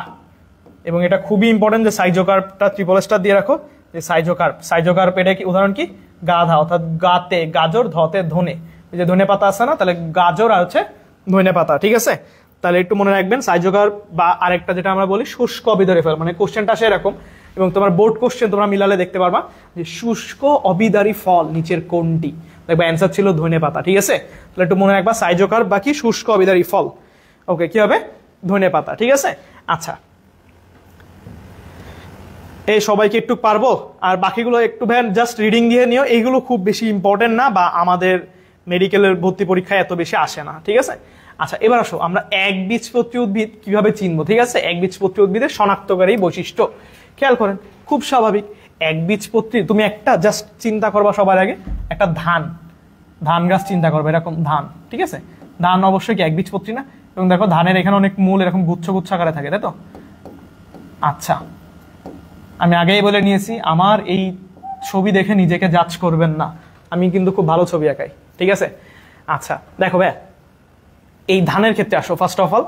এবং এটা খুবই ইম্পর্টেন্ট যে সাইজোকার্পটা ট্রিপল স্টার দিয়ে রাখো, যে সাইজোকার্প এটা কি উদাহরণ কি? গাধা। অর্থাৎ গাতে গাজর, ধতে ধনে, এই যে ধনে পাতা আছে না, তাহলে গাজর আর হচ্ছে ধনে পাতা, ঠিক আছে? তাহলে একটু মনে রাখবেন সাইজোকার্প। বা আরেকটা যেটা আমরা বলি শুষ্ক অবিদারী ফল, মানে কোশ্চেনটা আসে এরকম, এবং তোমার বোর্ড কোশ্চেন তোমরা মিলালে দেখতে পারবা যে শুষ্ক অবিদারী ফল নিচের কোনটি, দেখবা অ্যান্সার ছিল ধনে পাতা, ঠিক আছে? তাহলে একটু মনে রাখবা সাইজোকার্প বাকি শুষ্ক অবিদারী ফল, ওকে, কি হবে? ধনে পাতা, ঠিক আছে? আচ্ছা, এই সবাইকে একটু পারবো, আর বাকিগুলো একটু ভ্যান জাস্ট রিডিং দিয়ে নিও, এইগুলো খুব বেশি ইম্পর্টেন্ট না, বা আমাদের মেডিকেলের ভর্তি পরীক্ষায় এত বেশি আসে না, ঠিক আছে? আচ্ছা, এবার আসো আমরা একবীজপত্রী উদ্ভিদ কিভাবে চিনবো, ঠিক আছে? একবীজপত্রী উদ্ভিদের শনাক্তকারী বৈশিষ্ট্য খেয়াল করেন, খুব স্বাভাবিক। একবীজপত্রী, তুমি একটা জাস্ট চিন্তা করবা সবার আগে, একটা ধান গাছ চিন্তা করবে, এরকম ধান, ঠিক আছে? ধান অবশ্যই কি একবীজপত্রী না? এবং দেখো ধানের এখানে অনেক মূল এরকম গুচ্ছ গুচ্ছ আকারে থাকে, তাই তো? আচ্ছা, আমি আগেই বলে নিয়েছি, আমার এই ছবি দেখে নিজেকে জাজ করবেন না, আমি কিন্তু খুব ভালো ছবি আঁকাই, ঠিক আছে? আচ্ছা, দেখো ভাই, এই ধানের ক্ষেত্রে আসো, ফার্স্ট অফ অল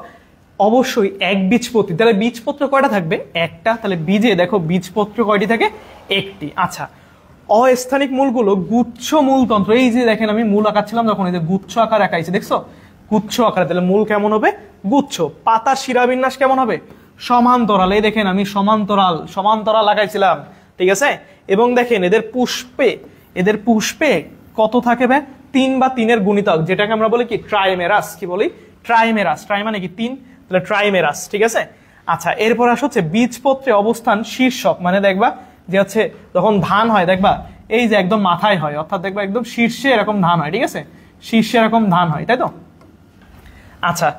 অবশ্যই একবীজপত্রী, তাহলে বীজপত্র কয়টা থাকবে? একটা। তাহলে বীজে দেখো বীজপত্র কয়টি থাকে? একটি। আচ্ছা, অস্থানিক মূলগুলো গুচ্ছ মূলতন্ত্র, এই যে দেখেন আমি মূল আঁকাচ্ছিলাম যখন, এই যে গুচ্ছ আকার আঁকাইছি, দেখছো? গুচ্ছ আকারে, তাহলে মূল কেমন হবে? গুচ্ছ। পাতার শিরাবিন্যাস কেমন হবে? সমান্তরাল, এই দেখেন আমি সমান্তরাল লাগাইছিলাম, ঠিক আছে? এবং দেখেন এদের পুষ্পে কত থাকে ভাই? 3 বা 3-এর গুণিতক, যেটাকে আমরা বলি কি? ট্রাইমেরাস। কি বলি? ট্রাইমেরাস। ট্রাই মানে কি? 3, তাহলে ট্রাইমেরাস, ঠিক আছে? আচ্ছা, এরপর আসছে হচ্ছে বীজপত্রে অবস্থান শীর্ষক, মানে দেখবা যে হচ্ছে যখন ধান হয় দেখবা এই যে একদম মাথায় হয়, অর্থাৎ দেখবা একদম শীর্ষে এরকম ধান হয়, ঠিক আছে? শীর্ষে এরকম ধান হয়, তাই তো? আচ্ছা,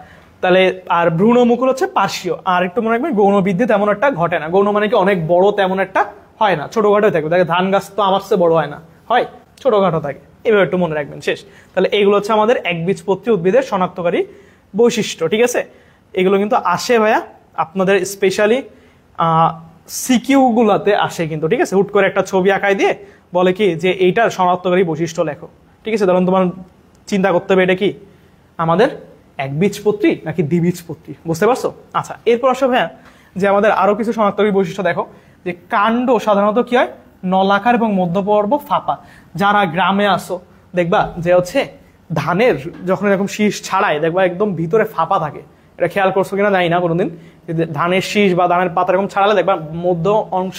তাহলে আর ভ্রূণমুকুল হচ্ছে পার্শ্বীয়। আর একটু মনে রাখবেন গৌণ বৃদ্ধি তেমন একটা ঘটে না। গৌণ মানে কি? অনেক বড় তেমন একটা হয় না, ছোটখাটো থাকে। দেখে ধান গাছ তো আমার চেয়ে বড় হয় না, হয় ছোটখাটো থাকে, এভাবে একটু মনে রাখবেন। শেষ। তাহলে এইগুলো হচ্ছে আমাদের একবীজপত্রী উদ্ভিদের শনাক্তকারী বৈশিষ্ট্য, ঠিক আছে? এগুলো কিন্তু আসে ভাইয়া আপনাদের স্পেশালি সিকিউ গুলাতে আসে কিন্তু, ঠিক আছে? হুট করে একটা ছবি আঁকায় দিয়ে বলে কি যে এইটার শনাক্তকারী বৈশিষ্ট্য লেখো, ঠিক আছে? তখন তোমার চিন্তা করতে হবে এটা কি আমাদের একবীজপত্রী নাকি দ্বিবীজপত্রী, বুঝতে পারছো? আচ্ছা, এরপর আসো ভাইয়া যে আমাদের আরো কিছু শনাক্তকারী বৈশিষ্ট্য দেখো, যে কাণ্ড সাধারণত কি হয়? নলাকার এবং মধ্যপর্ব ফাঁপা। যারা গ্রামে আসো দেখবা যে হচ্ছে ধানের যখন এরকম শীষ ছাড়ায় দেখবা একদম ভিতরে ফাঁপা থাকে, এটা খেয়াল করছো কিনা জানি না কোনোদিন, ধানের শীষ বা ধানের পাতা এরকম ছাড়ালে দেখবা মধ্য অংশ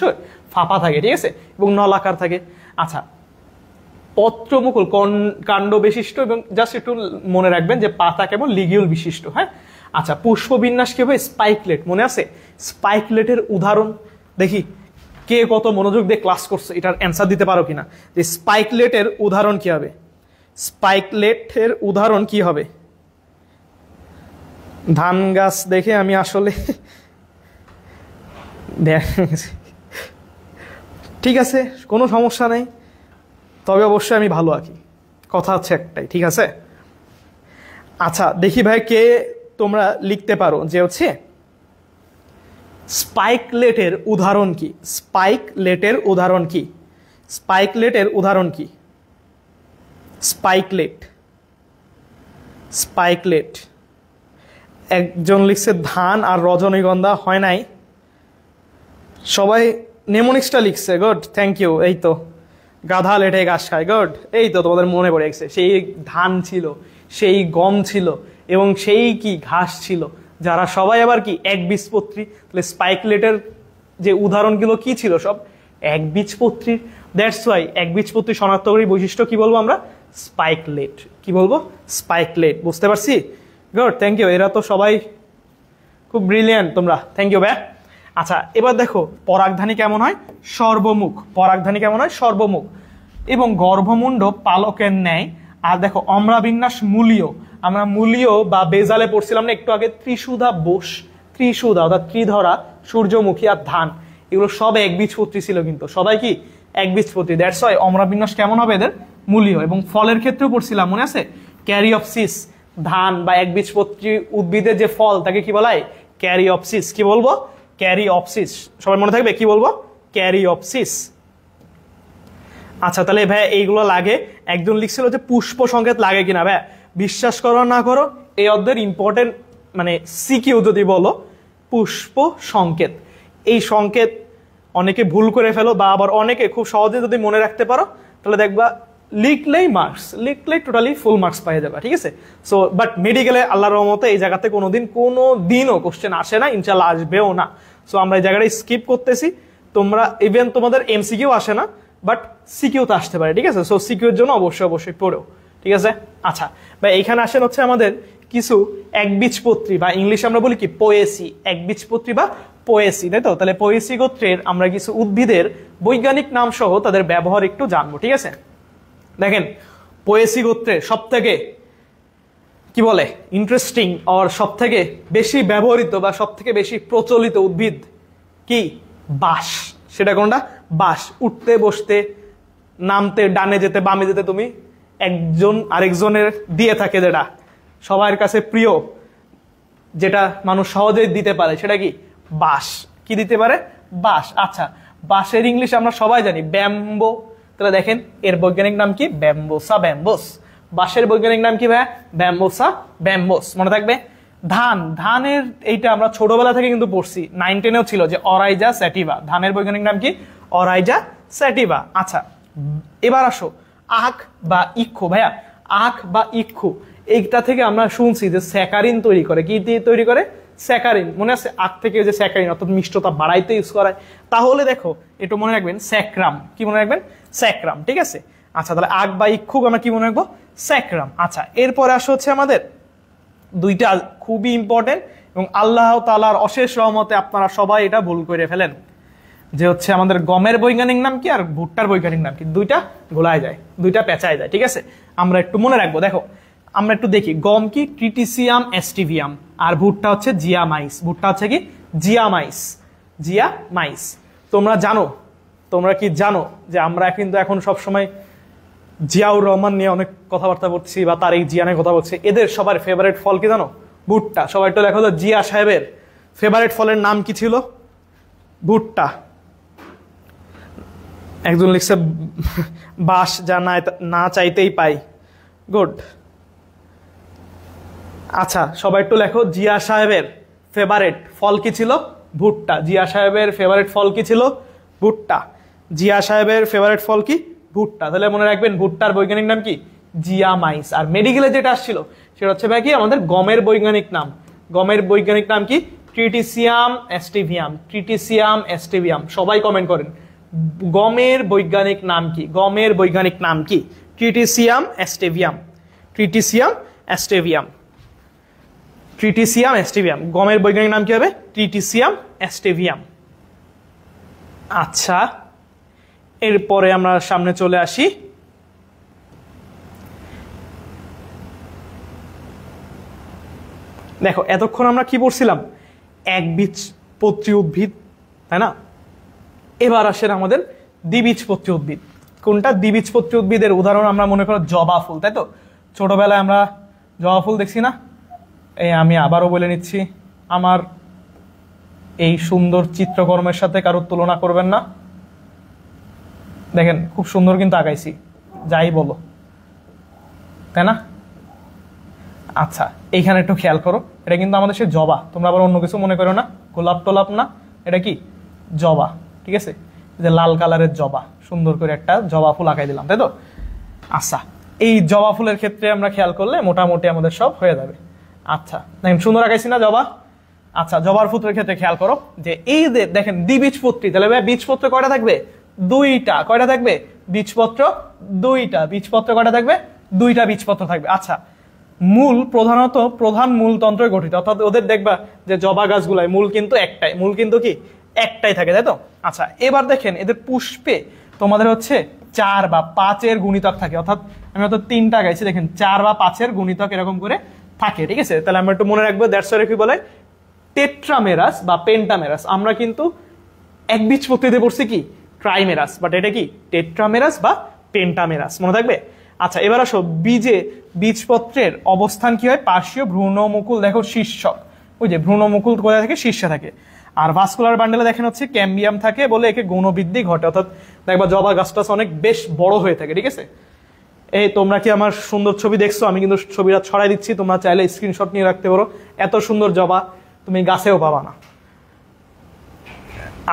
ফাঁপা থাকে, ঠিক আছে? এবং নলাকার থাকে। আচ্ছা, পত্রমুকুল কাণ্ড বিশিষ্ট, এবং জাস্ট একটু মনে রাখবেন যে পাতা কেমন? লিগিউল বিশিষ্ট, হ্যাঁ? আচ্ছা, পুষ্পবিন্যাস কি হবে? স্পাইকলেট, মনে আছে? স্পাইকলেটের উদাহরণ দেখি কে কত মনোযোগ দিয়ে ক্লাস করছে, এটার অ্যান্সার দিতে পারো কিনা, যে স্পাইকলেটের উদাহরণ কি হবে? স্পাইকলেটের উদাহরণ কি হবে? ধান গাছ দেখে আমি আসলে ঠিক আছে, কোনো সমস্যা নেই, তবে অবশ্যই আমি ভালো আঁকি, কথা হচ্ছে একটাই, ঠিক আছে? আচ্ছা, দেখি ভাই কে তোমরা লিখতে পারো যে হচ্ছে স্পাইকলেটের উদাহরণ কি? স্পাইকলেটের উদাহরণ কি? স্পাইকলেটের উদাহরণ কি? স্পাইকলেট। একজন লিখছে ধান আর রজনীগন্ধা, হয় নাই। সবাই নেমোনিক্সটা লিখছে, গুড, থ্যাংক ইউ। এই তো গাধা লেটে ঘাস খায়, গুড। এই তো তোমাদের মনে পড়ে গেছে, সেই ধান ছিল, সেই গম ছিল, এবং সেই কি ঘাস ছিল, যারা সবাই আবার কি একবীজপত্রী। তাহলে স্পাইকলেটের যে উদাহরণগুলো কি ছিল? সব একবীজপত্রীর। দ্যাটস ওয়াই একবীজপত্রী শনাক্তকারী বৈশিষ্ট্য কি বলবো আমরা? স্পাইকলেট। কি বলবো? স্পাইকলেট। বুঝতে পারছি? Good, thank you. এরা তো সবাই খুব ব্রিলিয়ান্ট তোমরা, থ্যাংক ইউ ভাই। আচ্ছা, এবার দেখো পরাগধানী কেমন হয়? সর্বমুখ। পরাগধানী কেমন হয়? সর্বমুখ। এবং গর্ভমুণ্ড পালকের ন্যায়। আর দেখো অম্রাবিন্যাস মূলীয়। আমরা মূলীয় বা বেজালে পড়ছিলাম না একটু আগে, ত্রিশুধা বোস, ত্রিশুধা অর্থাৎ ত্রিধরা, সূর্যমুখী আর ধান, এগুলো সব একবীজপত্রী ছিল, কিন্তু সবাই কি একবীজপত্রী। দ্যাটস ওয়াই অম্রাবিন্যাস কেমন হবে এদের? মূলীয়। এবং ফলের ক্ষেত্রেও পড়ছিলাম, মনে আছে? ক্যারিওপসিস, ধান বা একবীজপত্রী উদ্ভিদের যে ফল তাকে কি বলা হয়? ক্যারিওপসিস। কি বলবো? ক্যারিওপসিস। সবাই মনে থাকবে, কি বলবো? ক্যারিওপসিস। আচ্ছা, তাহলে ভাই এইগুলো লাগে। একজন লিখছিল যে পুষ্প সংকেত লাগে কিনা। ভাই বিশ্বাস করো না করো, এই অধ্যায়ের ইম্পর্টেন্ট মানে সিকিউ যদি বলো, পুষ্প সংকেত। এই সংকেত অনেকে ভুল করে ফেলো, বা আবার অনেকে খুব সহজে যদি মনে রাখতে পারো তাহলে দেখবা লিখলেই মার্কস, লিখলেই টোটালি ফুল মার্কস পাই যাবে, ঠিক আছে? সো বাট মেডিকেলে আল্লাহর রহমতে এই জায়গাতে কোনোদিনও কোশ্চেন আসে না, ইনশাল্লাহ আসবেও না। সো আমরা এই জায়গাটা স্কিপ করতেছি। তোমরা ইভেন তোমাদের এমসিকিউ আসে না, বাট সিকিউ তো আসতে পারে, ঠিক আছে? সো সিকিউর জন্য অবশ্যই পড়ো, ঠিক আছে? আচ্ছা ভাই, এইখানে আসেন হচ্ছে আমাদের কিছু একবীজপত্রী, বা ইংলিশে আমরা বলি কি পোয়েসি, একবীজপত্রী বা পোয়েসি, তাই তো? তাহলে পোয়েসি গোত্রের আমরা কিছু উদ্ভিদের বৈজ্ঞানিক নাম সহ তাদের ব্যবহার একটু জানবো, ঠিক আছে? দেখেন, পোয়েসি গোত্রের সব থেকে কি বলে ইন্টারেস্টিং আর সব থেকে বেশি ব্যবহৃত বা সব থেকে বেশি প্রচলিত উদ্ভিদ কি? বাঁশ। সেটা কোনটা? বাঁশ। উঠতে বসতে, নামতে, ডানে যেতে বামে যেতে তুমি একজন আরেকজনের দিয়ে থাকে, যেটা সবার কাছে প্রিয়, যেটা মানুষ সহজেই দিতে পারে, সেটা কি? বাঁশ। কি দিতে পারে? বাঁশ। আচ্ছা, বাঁশের ইংলিশ আমরা সবাই জানি ব্যাম্বো। তাহলে দেখেন এর বৈজ্ঞানিক নাম কি? ব্যাম্বোসা ব্যাম্বোস। বাঁশের বৈজ্ঞানিক নাম কি ভাই? ব্যাম্বোসা ব্যাম্বোস। মনে থাকবে। ধানের এইটা আমরা ছোটবেলা থেকে কিন্তু পড়ছি, 9, 10-এও ছিল যে অরাইজা স্যাটিভা। ধানের বৈজ্ঞানিক নাম কি? অরাইজা স্যাটিভা। আচ্ছা, এবার আসো আখ বা ইক্ষু। ভাইয়া আখ বা ইক্ষু, এইটা থেকে আমরা শুনছি যে স্যাকারিন তৈরি করে। কি দিয়ে তৈরি করে? স্যাকারিন। মনে আছে? আখ থেকে যে স্যাকারিন, অর্থাৎ মিষ্টতা বাড়াইতে ইউজ করায়। তাহলে দেখো একটু মনে রাখবেন, স্যাক্রাম। কি মনে রাখবেন? স্যাক্রাম, ঠিক আছে? আচ্ছা, তাহলে আখ বা ইক্ষু আমরা কি মনে রাখবো? স্যাক্রাম। আচ্ছা, এরপরে আসো হচ্ছে আমাদের দুইটা খুবই ইম্পর্টেন্ট, এবং আল্লাহ তাআলার অশেষ রহমতে আপনারা সবাই এটা ভুল করে ফেলেন, যে হচ্ছে আমাদের গমের বৈজ্ঞানিক নাম কি আর ভুট্টার বৈজ্ঞানিক নাম কি। দুইটা গোলায় যায়, দুইটা পেঁচায় যায়, ঠিক আছে? আমরা একটু মনে রাখবো। দেখো, আমরা একটু দেখি, গম কি? ট্রিটিসিয়াম এস্টিভিয়াম। আর ভুট্টা হচ্ছে জিয়ামাইস। ভুট্টা হচ্ছে কি? জিয়ামাইস। জিয়ামাইস। তোমরা কি জানো যে আমরা কিন্তু এখন সবসময় জিয়াউর রহমান নিয়ে অনেক কথাবার্তা বলছি, বা তার এই জিয়া নিয়ে কথা বলছি। এদের সবার ফেভারিট ফল কি জানো? ভুট্টা। সবাই একটু লেখো তো, জিয়া সাহেবের ফেভারিট ফলের নাম কি ছিল? ভুট্টা। একজন লিখছে বাঁশ, যা না চাইতেই পাই। গুড। আচ্ছা, সবাই একটু লেখো, জিয়া সাহেবের ফেভারিট ফল কি ছিল? ভুট্টা। জিয়া সাহেবের ফেভারিট ফল কি ছিল? ভুট্টা। জিয়া সাহেবের ফেভারিট ফল কি? ভুট্টা। তাহলে মনে রাখবেন ভুট্টার বৈজ্ঞানিক নাম কি? জিয়ামাইস। আর মেডিকেলে যেটা আসছিল সেটা হচ্ছে ভাই কি? আমাদের গমের বৈজ্ঞানিক নাম। গমের বৈজ্ঞানিক নাম কি? ট্রিটিসিয়াম এস্টিভিয়াম। ট্রিটিসিয়াম এস্টিভিয়াম। সবাই কমেন্ট করেন, গমের বৈজ্ঞানিক নাম কি? গমের বৈজ্ঞানিক নাম কি? ট্রিটিসিয়াম এস্টিভিয়াম। ট্রিটিসিয়াম এস্টিভিয়াম। ট্রিটিসিয়াম এস্টিভিয়াম। গমের বৈজ্ঞানিক নাম কি হবে? ট্রিটিসিয়াম এস্টিভিয়াম। আচ্ছা, এরপরে আমরা সামনে চলে আসি। দেখো, এতক্ষণ আমরা কি পড়ছিলাম? একবীজপত্রী উদ্ভিদ, তাই না? এবার আসেন আমাদের দ্বিবীজপত্রী উদ্ভিদ। কোনটা? দ্বিবীজপত্রী উদ্ভিদের উদাহরণ আমরা মনে করো জবা ফুল, তাই তো? ছোটবেলায় আমরা জবা ফুল দেখছি না? এই আমি আবারও বলে নিচ্ছি, আমার এই সুন্দর চিত্রকর্মের সাথে কারোর তুলনা করবেন না। দেখেন খুব সুন্দর কিন্তু আঁকাইছি, যাই বলো, তাই না? আচ্ছা, এইখানে একটু খেয়াল করো, এটা কিন্তু আমাদের সে জবা। তোমরা আবার অন্য কিছু মনে করো না, গোলাপ টোলাপ না, এটা কি? জবা, ঠিক আছে? যে লাল কালারের জবা, সুন্দর করে একটা জবা ফুল আঁকাই দিলাম, তাই তো? আচ্ছা, এই জবা ফুলের ক্ষেত্রে আমরা খেয়াল করলে মোটামুটি আমাদের সব হয়ে যাবে। আচ্ছা, দেখেন সুন্দর আঁকাইছি না জবা? আচ্ছা, জবার ফুলের ক্ষেত্রে খেয়াল করো যে এই যে দেখেন দ্বিবীজপত্রী, তাহলে বীজপত্র কয়টা থাকবে? দুইটা। কয়টা থাকবে? বীজপত্র দুইটা। বীজপত্র কয়টা থাকবে? দুইটা বীজপত্র থাকবে। আচ্ছা, মূল প্রধানত প্রধান মূলতন্ত্রে গঠিত, অর্থাৎ ওদের দেখবা যে জবা গাছগুলাই মূল কিন্তু একটাই, মূল কিন্তু কি একটাই থাকে, তাই তো? আচ্ছা, এবার দেখেন এদের পুষ্পে তোমাদের হচ্ছে 4 বা 5-এর গুণিতক থাকে, অর্থাৎ আমি হয়তো 3টা গাইছি, দেখেন 4 বা 5-এর গুণিতক এরকম করে থাকে, ঠিক আছে? তাহলে আমরা একটু মনে রাখবো, দ্যাটস ওয়াই কি বলে টেট্রামেরাস বা পেন্টামেরাস। আমরা কিন্তু একবীজপত্রীতে পড়ছি কি ট্রাইমেরাস, বাট এটা কি টেট্রামেরাস বা পেন্টামেরাস, মনে থাকবে? আচ্ছা এবার আসো বীজপত্রের অবস্থান কি হয়? পার্শ্বীয় ভ্রূণমুকুল দেখো শীর্ষক, ওই যে ভ্রূণমুকুল কোথায় থাকে? শীর্ষে থাকে। আর ভাস্কুলার বান্ডেলে দেখেন হচ্ছে ক্যাম্বিয়াম থাকে বলে একে গৌণবৃদ্ধি ঘটে, অর্থাৎ দেখবা জবা গাছটা অনেক বেশ বড় হয়ে থাকে। ঠিক আছে, এই তোমরা কি আমার সুন্দর ছবি দেখছো? আমি কিন্তু ছবিটা ছড়াই দিচ্ছি, তোমরা চাইলে স্ক্রিনশট নিয়ে রাখতে পারো। এত সুন্দর জবা তুমি গাছেও পাবা না।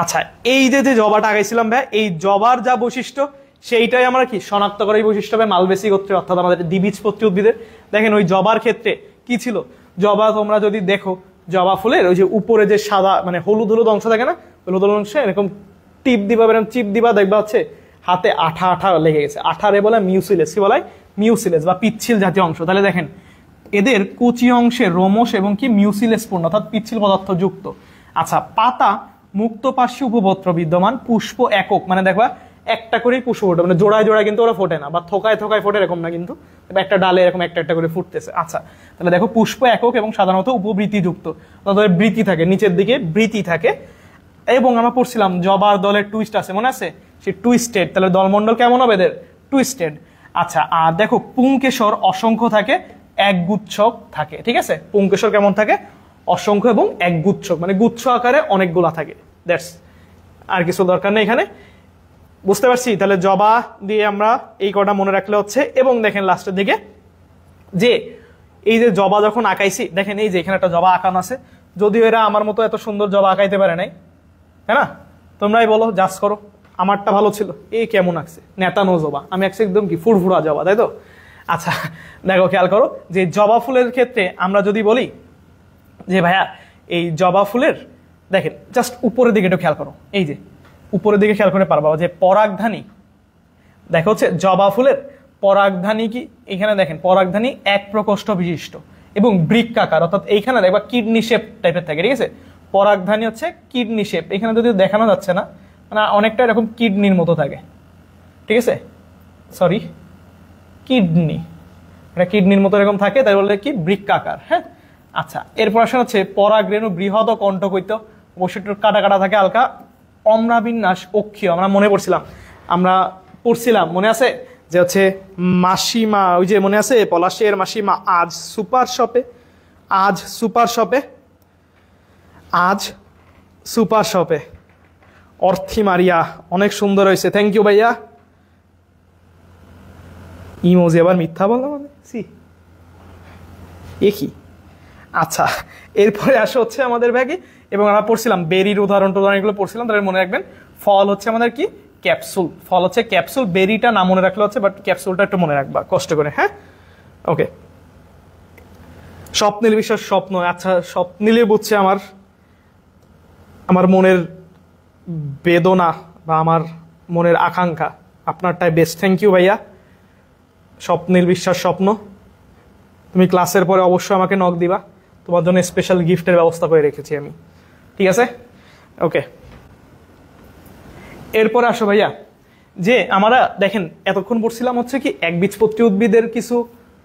আচ্ছা এই যে জবাটা আগাইছিলাম ভাই, এই জবার যা বৈশিষ্ট্য সেইটাই আমরা কি শনাক্ত করার বৈশিষ্ট্য হবে মালবেসি গোত্রের, অর্থাৎ আমাদের দ্বিবীজপত্রী উদ্ভিদের। দেখেন ওই জবার ক্ষেত্রে কি ছিল? জবা তোমরা যদি দেখো জবা ফুলের ওই যে উপরে যে সাদা মানে হলুদ হলুদ অংশ থাকে না, হলুদ হলুদ অংশে এরকম টিপ দিবা, এরকম চিপ দিবা, দেখবা হচ্ছে হাতে আঠা আঠা লেগে গেছে। আঠারে বলে মিউসিলেস, কি বলে? মিউসিলেস বা পিচ্ছিল জাতীয় অংশ। তাহলে দেখেন এদের কুচি অংশে রোমশ এবং কি মিউসিলেস পূর্ণ, অর্থাৎ পিচ্ছিল পদার্থ যুক্ত। আচ্ছা পাতা মুক্ত পার্শ্বীয় উপপত্র বিদ্যমান, পুষ্প একক, মানে দেখবা একটা করেই পুষ্প ফোটে, মানে জোড়ায় জোড়ায় কিন্তু ওরা ফোটে না, বা থোকায় থোকায় ফোটে এরকম না, কিন্তু একটা ডালে এরকম একটা একটা করে ফুটতেছে। আচ্ছা তাহলে দেখো পুষ্প একক এবং সাধারণত উপবৃতি যুক্ত, তাদের বৃতি থাকে, নিচের দিকে বৃতি থাকে। এবং আমরা পড়ছিলাম জবার দলের টুইস্ট আছে, মনে আছে? সেই টুইস্টেড, তাহলে দলমন্ডল কেমন হবে এদের? টুইস্টেড। আচ্ছা আর দেখো পুংকেশর অসংখ্য থাকে, একগুচ্ছক থাকে। ঠিক আছে, পুংকেশর কেমন থাকে? অসংখ্য এবং একগুচ্ছক, মানে গুচ্ছ আকারে অনেকগুলা থাকে। দ্যাটস, আর কিছু দরকার নেই এখানে, বুঝতে পারছি? তাহলে জবা দিয়ে আমরা এই কটা মনে রাখলে হচ্ছে। এবং দেখেন লাস্টের দিকে যে এই যে জবা যখন আঁকাইছি, দেখেন এই যে এখানে একটা জবা আঁকানো আছে, যদিও এরা আমার মতো এত সুন্দর জবা আঁকাইতে পারে নাই, তাই না? তোমরাই বলো, জাজ করো, আমারটা ভালো ছিল, এই কেমন আঁকছে? নেতানো জবা, আমি আঁকছি একদম কি ফুরফুরা জবা, তাই তো? আচ্ছা দেখো খেয়াল করো যে জবা ফুলের ক্ষেত্রে আমরা যদি বলি যে ভাইয়া এই জবা ফুলের দেখেন জাস্ট উপরের দিকে একটু খেয়াল করো, এই যে উপরের দিকে খেয়াল করে পারবা যে পরাগধানী, দেখো হচ্ছে জবা ফুলের পরাগধানী কি এখানে দেখেন পরাগধানী এক প্রকোষ্ঠ বিশিষ্ট এবং বৃক্কাকার, অর্থাৎ এইখানে দেখবা কিডনি শেপ টাইপের থাকে। ঠিক আছে, পরাগধানী হচ্ছে কিডনি শেপ, এখানে যদিও দেখানো যাচ্ছে না, মানে অনেকটা এরকম কিডনির মতো থাকে। ঠিক আছে, সরি কিডনি, এটা কিডনির মতো এরকম থাকে, তাই বলে কি বৃক্কাকার। হ্যাঁ আচ্ছা এরপর আসলে হচ্ছে পরাগরেণু বৃহৎ ও কণ্ঠকৈত্য, অবশ্যই একটু কাটা কাটা থাকে হালকা। অম্রাবিন্যাস অক্ষীয়, আমরা মনে পড়ছিলাম মনে আছে যে হচ্ছে মাসিমা, ওই যে মনে আছে পলাশের মাসিমা আজ সুপার শপে অর্থি মারিয়া, অনেক সুন্দর হয়েছে, থ্যাংক ইউ ভাইয়া। ইমোজি আবার মিথ্যা বললাম মানে কি? আচ্ছা এরপরে আসে হচ্ছে আমাদের ব্যাগে, এবং আমরা পড়ছিলাম বেরির উদাহরণ এগুলো পড়ছিলাম, তাহলে মনে রাখবেন ফল হচ্ছে আমাদের কি? ক্যাপসুল। ফল হচ্ছে ক্যাপসুল, বেরিটা না মনে রাখলে হচ্ছে, বাট ক্যাপসুলটা একটু মনে রাখবা কষ্ট করে। হ্যাঁ ওকে, স্বপ্নিল বিশ্বাস স্বপ্ন। আচ্ছা স্বপ্নিলে বুঝছে আমার মনের বেদনা বা আমার মনের আকাঙ্ক্ষা, আপনারটাই বেস্ট, থ্যাংক ইউ ভাইয়া। স্বপ্নিল বিশ্বাস স্বপ্ন, তুমি ক্লাসের পরে অবশ্যই আমাকে নক দিবা, তোমার জন্য স্পেশাল গিফটের ব্যবস্থা করে রেখেছি আমি। ঠিক আছে ওকে, এরপরে আসো ভাইয়া যে আমরা দেখেন এতক্ষণ পড়ছিলাম হচ্ছে কি একবীজপত্রী উদ্ভিদের কিছু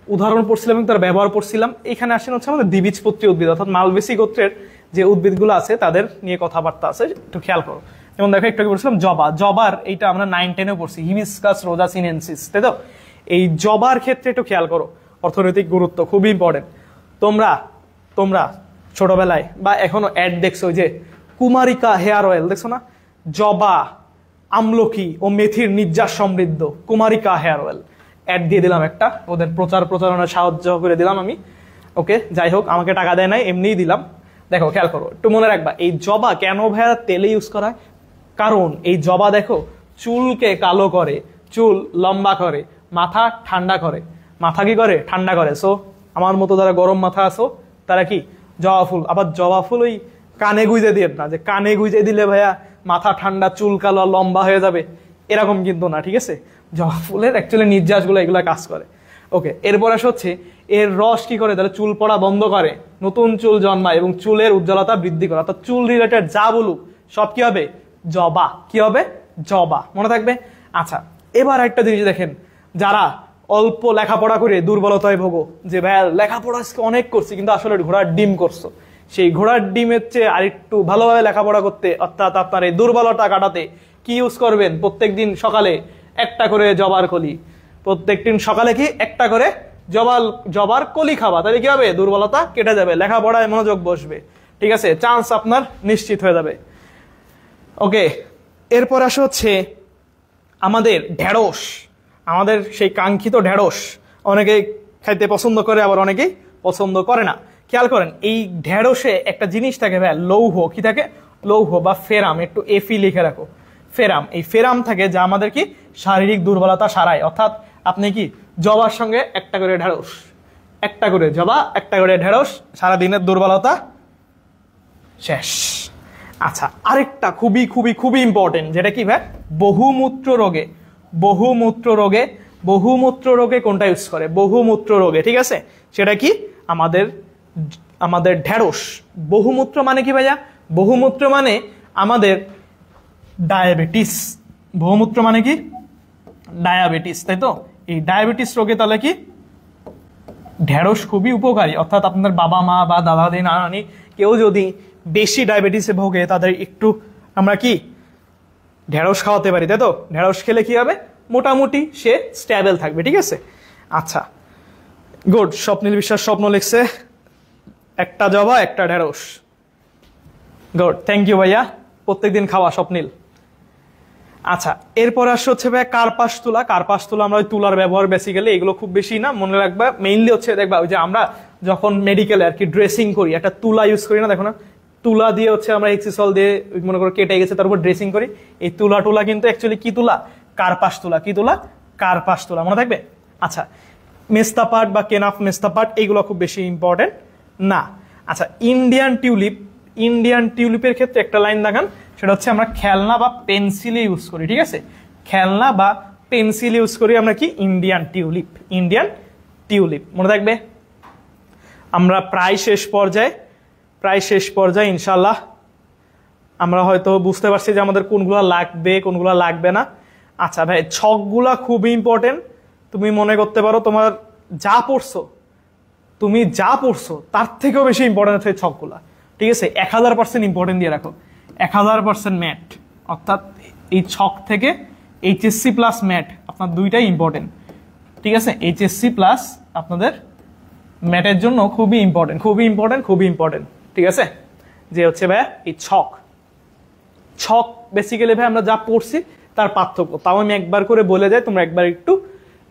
উদাহরণ পড়ছিলাম এবং তার ব্যবহার পড়ছিলাম। এখানে আসেন হচ্ছে আমাদের দ্বিবীজপত্রী উদ্ভিদ, অর্থাৎ মালবেসি গোত্রের যে উদ্ভিদগুলো আছে তাদের নিয়ে কথাবার্তা আছে, একটু খেয়াল করো। যেমন দেখো একটু পড়ছিলাম জবার এইটা আমরা 9-10-এ পড়ছি, হিবিস্কাস রোজা সিনেনসিস, তাই তো? এই জবার ক্ষেত্রে একটু খেয়াল করো, অর্থনৈতিক গুরুত্ব খুবই ইম্পর্টেন্ট। তোমরা ছোটবেলায় বা এখনো অ্যাড দেখছো যে কুমারিকা হেয়ার অয়েল দেখছো না? জবা, আমলকি ও মেথির নির্যাস সমৃদ্ধ কুমারিকা হেয়ার অয়েল অ্যাড দিয়ে দিলাম একটা, ওদের প্রচারণায় সাহায্য করে দিলাম আমি। ওকে যাই হোক, আমাকে টাকা দেয় নাই, এমনিই দিলাম। দেখো খেয়াল করো, একটু মনে রাখবা এই জবা কেন ভাইয়া তেলে ইউজ করা হয়? কারণ এই জবা দেখো চুলকে কালো করে, চুল লম্বা করে, মাথা ঠান্ডা করে। মাথা কি করে? ঠান্ডা করে। সো আমার মতো যারা গরম মাথা আছো তারা কি জবা ফুল, আবার জবা ফুল ওই কানে গুঁজে দিয়ে না, যে কানে গুঁজে দিলে ভাইয়া মাথা ঠান্ডা, চুল কালো, লম্বা হয়ে যাবে, এরকম কিন্তু না। ঠিক আছে, জবা ফুলের অ্যাকচুয়ালি নির্যাসগুলো এগুলো কাজ করে। ওকে এরপর আসে হচ্ছে এর রস কি করে? তাহলে চুল পড়া বন্ধ করে, নতুন চুল জন্মায় এবং চুলের উজ্জ্বলতা বৃদ্ধি করে। অর্থাৎ চুল রিলেটেড যা বলুক সব কি হবে? জবা। কি হবে? জবা, মনে থাকবে। আচ্ছা এবার একটা জিনিস দেখেন, যারা অল্প লেখাপড়া করে দুর্বলতায় ভোগো, যে ভাই লেখাপড়া অনেক করছি কিন্তু আসলে ঘোড়ার ডিম করছো, সেই ঘোড়ার ডিমের চেয়ে আরেকটু ভালোভাবে লেখাপড়া করতে, অর্থাৎ আপনার এই দুর্বলতা কাটাতে কি ইউজ করবেন? প্রত্যেকদিন সকালে একটা করে জবার কলি প্রত্যেকদিন সকালে কি একটা করে জবার কলি খাবা, তাহলে কি হবে, দুর্বলতা কেটে যাবে, লেখাপড়ায় মনোযোগ বসবে, ঠিক আছে, চান্স আপনার নিশ্চিত হয়ে যাবে। ওকে, এরপর আসে হচ্ছে আমাদের ঢেঁড়স, আমাদের সেই কাঙ্ক্ষিত ঢেঁড়স। অনেকেই খাইতে পছন্দ করে, আবার অনেকেই পছন্দ করে না। খেয়াল করেন এই ঢেঁড়সে একটা জিনিস থাকে ভাই, লৌহ। কি থাকে? লৌহ বা ফেরাম। একটু এফি লিখে রাখো, ফেরাম। এই ফেরাম থাকে যা আমাদের কি শারীরিক দুর্বলতা সারায়। অর্থাৎ আপনি কি জবার সঙ্গে একটা করে ঢেঁড়স, একটা করে জবা, একটা করে ঢেঁড়স, সারাদিনের দুর্বলতা শেষ। আচ্ছা, আরেকটা খুবই খুবই খুবই ইম্পর্টেন্ট, যেটা কি ভাই, বহুমূত্র রোগে। বহুমূত্র রোগে, বহুমূত্র রোগে কোনটা ইউজ করে? বহুমূত্র রোগে, ঠিক আছে, সেটা কি আমাদের ঢেঁড়স। বহুমূত্র মানে কি ভাইয়া? বহুমূত্র মানে আমাদের ডায়াবেটিস। বহুমূত্র মানে কি? ডায়াবেটিস, তাই তো? এই ডায়াবেটিস রোগে তাহলে কি ঢেঁড়স খুবই উপকারী। অর্থাৎ আপনার বাবা মা বা দাদা দাদি নানি কেউ যদি বেশি ডায়াবেটিসে ভোগে, তাদের একটু আমরা কি ঢেঁড়স খাওয়াতে পারি, তাই তো? ঢেঁড়স খেলে কি হবে, মোটামুটি সে স্ট্যাবল থাকবে, ঠিক আছে। আচ্ছা, গুড। স্বপ্নিল বিশ্বাস স্বপ্ন লিখছে একটা জবা একটা ঢেঁড়স। গুড, থ্যাংক ইউ ভাইয়া, প্রত্যেকদিন খাওয়া স্বপ্নিল। আচ্ছা, এরপর আসছে হচ্ছে ভাই কার্পাস তুলা। কার্পাস তুলা আমরা ওই তুলার ব্যবহার বেসিক্যালি, এগুলো খুব বেশি না, মনে রাখবা। মেইনলি হচ্ছে দেখবা ওই যে আমরা যখন মেডিকেলে আর কি ড্রেসিং করি, একটা তুলা ইউজ করি না, দেখো না, তুলা দিয়ে হচ্ছে আমরা এক্সিসল দিয়ে মনে করো কেটে গেছে, তার উপর ড্রেসিং করি। এই তুলা কিন্তু অ্যাকচুয়ালি কি তুলা? কার্পাস তুলা। কি তুলা? কার্পাস তুলা, মনে থাকবে। আচ্ছা, মেস্তা পাট বা কেনাফ মেস্তা পাট এইগুলো খুব বেশি ইম্পর্টেন্ট না। আচ্ছা, ইন্ডিয়ান টিউলিপ। ইন্ডিয়ান টিউলিপের ক্ষেত্রে একটা লাইন দেখান, সেটা হচ্ছে আমরা খেলনা বা পেন্সিল ইউজ করি, ঠিক আছে, খেলনা বা পেন্সিল ইউজ করি আমরা কি? Indian tulip. ইন্ডিয়ান টিউলিপ, মনে থাকবে। আমরা প্রায় শেষ পর্যায়ে ইনশাল্লাহ আমরা হয়তো বুঝতে পারছি যে আমাদের কোনগুলো লাগবে কোনগুলো লাগবে না। আচ্ছা ভাই, ছকগুলা খুবই ইম্পর্টেন্ট। তুমি মনে করতে পারো তোমার যা পড়ছো তার থেকেও বেশি ইম্পর্টেন্ট হচ্ছে ছকগুলা, ঠিক আছে। 1000% ইম্পর্টেন্ট দিয়ে রাখো, 1000% ম্যাথ। অর্থাৎ এই ছক থেকে এইচএসসি প্লাস ম্যাথ আপনার দুইটাই ইম্পর্টেন্ট, ঠিক আছে। এইচএসসি প্লাস আপনাদের ম্যাথের জন্য খুবই ইম্পর্টেন্ট, ঠিক আছে। যে হচ্ছে ভাই এই ছক বেসিক্যালি ভাই আমরা যা পড়ছি তার পার্থক্য, তাও আমি একবার করে বলে যাই, তোমরা একবার একটু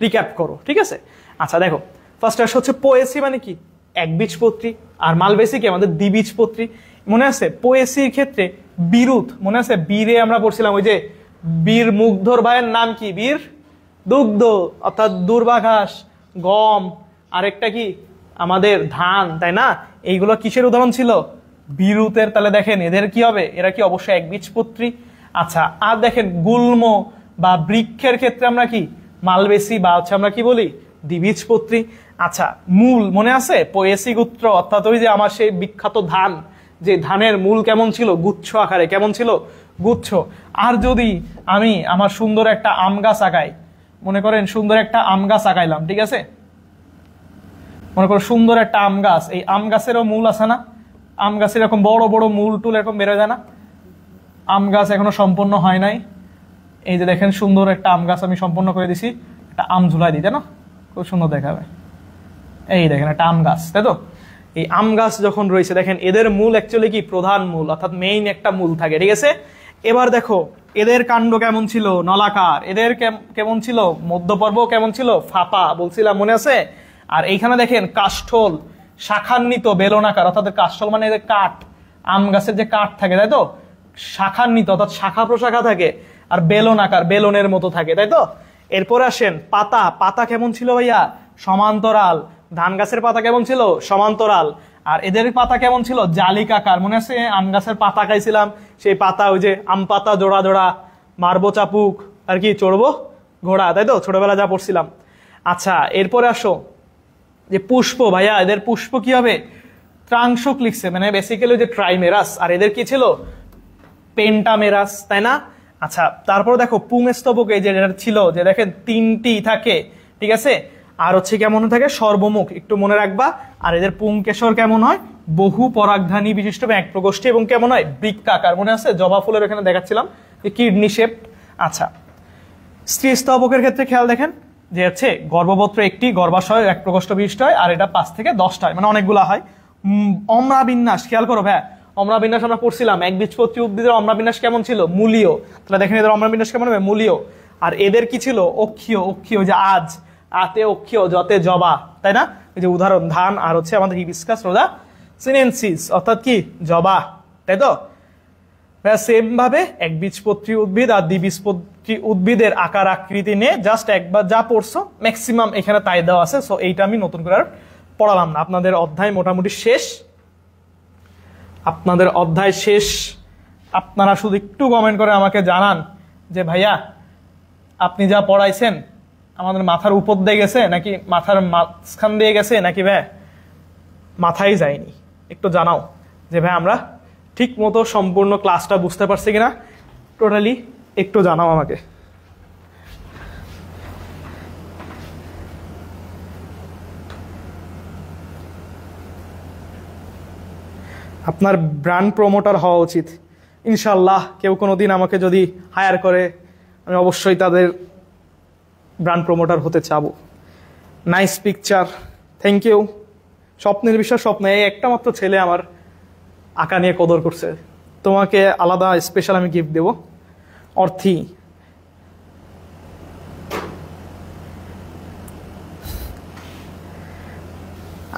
রিক্যাপ করো, ঠিক আছে। আচ্ছা দেখো, ফার্স্ট আসে হচ্ছে পোয়েসি মানে কি? একবীজপত্রী। আর মালবেসি কি? আমাদের দ্বিবীজপত্রী। মনে আছে পোয়েসির ক্ষেত্রে বিরুৎ, মনে আছে বীরে আমরা পড়ছিলাম ওই যে বীর মুগ্ধর ভাইয়ের নাম কি? বীর দুগ্ধ, অর্থাৎ দুর্বাঘাস, গম, আরেকটা কি আমাদের ধান, তাই না? এইগুলো কিসের উদাহরণ ছিল? বিরুতের। তাহলে দেখেন এদের কি হবে? এরা কি অবশ্যই একবীজপত্রী। আচ্ছা, আর দেখেন গুল্ম বা বৃক্ষের ক্ষেত্রে আমরা কি? মালবেসি বা হচ্ছে আমরা কি বলি? দ্বিবীজপত্রী। আচ্ছা, মূল মনে আছে? পোয়েসি গোত্র, অর্থাৎ ওই যে আমার সেই বিখ্যাত ধান, যে ধানের মূল কেমন ছিল? গুচ্ছ আকারে। কেমন ছিল? গুচ্ছ। আর যদি আমি আমার সুন্দর একটা আম গাছ আঁকাই, মনে করেন সুন্দর একটা আম গাছ আঁকাইলাম, ঠিক আছে, মনে করো সুন্দর একটা আম গাছ, এই আম গাছেরও মূল আছে না? আম গাছের এরকম বড় বড় মূল টুল এরকম বেরোয় যায় না? আম গাছ এখনো সম্পূর্ণ হয় নাই। এই যে দেখেন সুন্দর একটা আম গাছ আমি সম্পূর্ণ করে দিছি, একটা আম ঝুলাই দিই, তাই না? খুব সুন্দর দেখাবে। এই দেখেন একটা আম গাছ, তাই তো? এই আম গাছ যখন রয়েছে দেখেন এদের মূল অ্যাকচুয়ালি কি? প্রধান মূল, অর্থাৎ মেইন একটা মূল থাকে, ঠিক আছে। এবার দেখো এদের কাণ্ড কেমন ছিল? নলাকার। এদের কেমন ছিল? মধ্যপর্ব কেমন ছিল? ফাঁপা, বলছিলাম মনে আছে। আর এইখানে দেখেন কাষ্ঠল, শাখান্বিত, বেলনাকার, অর্থাৎ কাষ্ঠল মানে এদের কাঠ, আম গাছের যে কাঠ থাকে, তাই তো? শাখান্বিত অর্থাৎ শাখা প্রশাখা থাকে, আর বেলনাকার, বেলনের মতো থাকে, তাই তো? এরপর আসেন পাতা। পাতা কেমন ছিল ভাইয়া? সমান্তরাল। ধান গাছের পাতা কেমন ছিল? সমান্তরাল। আর এদের পাতা কেমন ছিল? জালিকাকার। মনে আছে আম গাছের পাতা খাইছিলাম, সেই পাতা ওই যে আম পাতা জোড়া জোড়া, মারবো চাপুক আর কি চড়বো ঘোড়া, তাই তো? ছোটবেলা যা পড়ছিলাম। আচ্ছা, এরপরে আসো যে পুষ্প। ভাইয়া এদের পুষ্প কি হবে? ত্রাংশক লিখছে, মানে বেসিক্যালি যে ট্রাইমেরাস। আর এদের কি ছিল? পেন্টামেরাস, তাই না? আচ্ছা, তারপর দেখো পুংস্তবকে যে ছিল, যে দেখেন তিনটি থাকে, ঠিক আছে। আর হচ্ছে কেমন থাকে? সর্বমুখ, একটু মনে রাখবা। আর এদের পুংকেশর কেমন হয়? বহু পরাগধানী বিশিষ্ট এক প্রকোষ্ঠী, এবং কেমন হয়? বৃক্কাকার। মনে আছে জবা ফুলের এখানে দেখাচ্ছিলাম যে কিডনি শেপ। আচ্ছা, স্ত্রী স্তবকের ক্ষেত্রে খেয়াল দেখেন যে হচ্ছে গর্ভপত্র একটি, গর্ভাশয় এক প্রকোষ্ঠ বিশিষ্ট হয়, আর এটা 5 থেকে 10টা হয়, মানে অনেকগুলা হয়। অম্রাবিন্যাস খেয়াল করো ভাই, অম্রাবিন্যাস আমরা পড়ছিলাম একবীজপত্রী উদ্ভিদের অম্রাবিন্যাস কেমন ছিল, মূলীয়। তাহলে দেখেন এদের অম্রাবিন্যাস কেমন হবে, মূলীয়। আর এদের কি ছিল, অক্ষীয়। অক্ষীয় যে আজ, আতে অক্ষীয়, যতে জবা, তাই না? এই যে উদাহরণ ধান, আর হচ্ছে আমাদের হিবিস্কাস রোজা সিনেনসিস, অর্থাৎ কি জবা, তাই তো? সেম ভাবে একবীজপত্রী উদ্ভিদ আর দ্বিবীজপত্রী উদ্ভিদের আকার আকৃতি নিয়ে জাস্ট একবার যা পড়ছো ম্যাক্সিমাম এখানে তাই দেওয়া আছে। সো এইটা আমি নতুন করে আর পড়ালাম না। আপনাদের অধ্যায় মোটামুটি শেষ, আপনাদের অধ্যায় শেষ। আপনারা শুধু একটু কমেন্ট করে আমাকে জানান যে ভাইয়া আপনি যা পড়াইছেন আমাদের মাথার উপর দিয়ে গেছে নাকি মাথার মাঝখান দিয়ে গেছে, নাকি ভাই মাথায় যায়নি। একটু জানাও যে ভাই আমরা ঠিক মতো সম্পূর্ণ ক্লাসটা বুঝতে পারছি কিনা, টোটালি একটু জানাও আমাকে। আপনার ব্র্যান্ড প্রমোটার হওয়া উচিত ইনশাল্লাহ। কেউ কোনোদিন আমাকে যদি হায়ার করে আমি অবশ্যই তাদের ব্র্যান্ড প্রমোটার হতে চাবো। Nice picture, thank you. স্বপ্নের বিষয় স্বপ্ন, এই একটা মাত্র ছেলে আমার আঁকা নিয়ে কদর করছে। তোমাকে আলাদা স্পেশাল আমি গিফট দেব। অর্থী,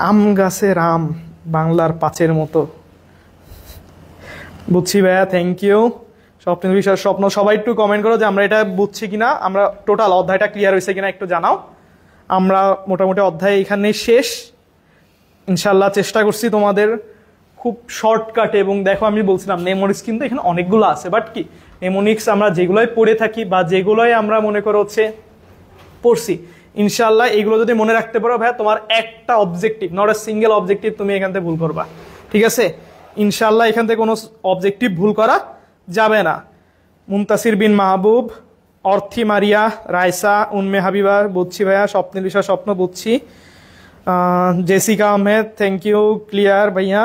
আম গাছের আম বাংলার পাঁচের মতো। বুঝছি ভাইয়া, থ্যাংক ইউ। স্বপ্নের বিষয় স্বপ্ন, সবাই একটু কমেন্ট করো যে আমরা এটা বুঝছি কিনা, আমরা টোটাল অধ্যায়টা ক্লিয়ার হয়েছে কিনা একটু জানাও। আমরা মোটামুটি অধ্যায় এখানেই শেষ ইনশাল্লাহ। চেষ্টা করছি তোমাদের খুব শর্টকাটে, এবং দেখো আমি বলছিলাম নেমোনিক্স কিন্তু এখানে অনেকগুলো আছে, বাট কি নেমোনিক্স আমরা যেগুলোই পড়ে থাকি বা যেগুলোই আমরা মনে করো হচ্ছে পড়ছি, ইনশাল্লাহ এগুলো যদি মনে রাখতে পারো ভাইয়া, তোমার একটা objective, not a single objective তুমি এখান থেকে ভুল করবা। ঠিক আছে, ইনশাল্লাহ এখান থেকে কোনো অবজেক্টিভ ভুল করা যাবে না। মুনতাসির বিন মাহবুব, অর্থী মারিয়া, রায়সা, উন্মে হাবিবা, বুঝছি ভাইয়া। স্বপ্নের বিষয় স্বপ্ন, বুঝছি। Jessica Ahmed, thank you, clear ভাইয়া।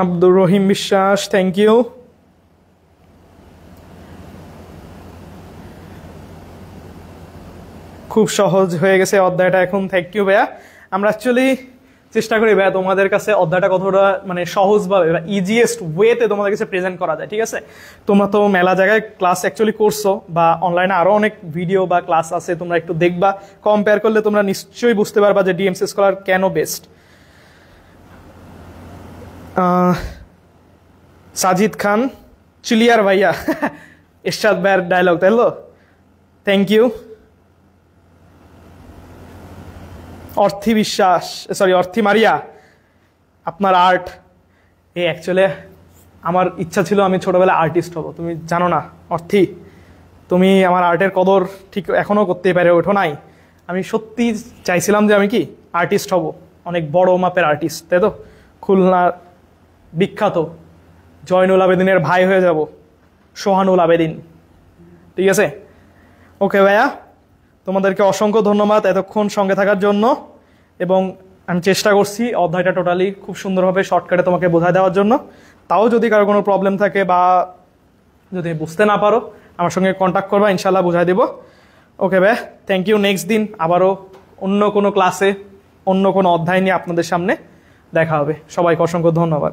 আব্দুর রহিম বিশ্বাস, থ্যাংক ইউ। খুব সহজ হয়ে গেছে অধ্যায়টা এখন, থ্যাংক ইউ ভাইয়া। আমরা অ্যাকচুয়ালি চেষ্টা করি ভাইয়া তোমাদের কাছে অধ্যায়টা কতটা মানে সহজভাবে বা ইজিয়েস্ট ওয়েতে তোমাদের কাছে প্রেজেন্ট করা যায়। ঠিক আছে, তোমরা তো মেলা জায়গায় ক্লাস অ্যাকচুয়ালি করছো, বা অনলাইনে আরো অনেক ভিডিও বা ক্লাস আছে, তোমরা একটু দেখবা, কম্পেয়ার করলে তোমরা নিশ্চয়ই বুঝতে পারবা যে ডিএমসি স্কলার কেন বেস্ট। সাজিদ খান, চিলিয়ার ভাইয়া, এরশাদ ভাইয়ের ডায়লগ, তাই তো? Thank you. অর্থী বিশ্বাস, সরি অর্থী মারিয়া, আপনার আর্ট, এই অ্যাকচুয়ালি আমার ইচ্ছা ছিল আমি ছোটবেলায় আর্টিস্ট হব। তুমি জানো না অর্থী, তুমি আমার আর্টের কদর ঠিক এখনও করতে পারে ওঠো নাই। আমি সত্যি চাইছিলাম যে আমি কি আর্টিস্ট হব, অনেক বড় মাপের আর্টিস্ট, তাই তো? খুলনার বিখ্যাত জয়নুল আবেদিনের ভাই হয়ে যাব, সোহানুল আবেদিন। ঠিক আছে, ওকে ভাইয়া, তোমাদেরকে অসংখ্য ধন্যবাদ এতক্ষণ সঙ্গে থাকার জন্য। এবং আমি চেষ্টা করছি অধ্যায়টা টোটালি খুব সুন্দরভাবে শর্টকাটে তোমাকে বোঝায় দেওয়ার জন্য। তাও যদি কারো কোনো প্রবলেম থাকে বা যদি বুঝতে না পারো আমার সঙ্গে কন্ট্যাক্ট করবা, ইনশাল্লাহ বুঝাই দেবো। ওকে ভাই, থ্যাংক ইউ। নেক্সট দিন আবারও অন্য কোনো ক্লাসে অন্য কোনো অধ্যায় নিয়ে আপনাদের সামনে দেখা হবে। সবাইকে অসংখ্য ধন্যবাদ।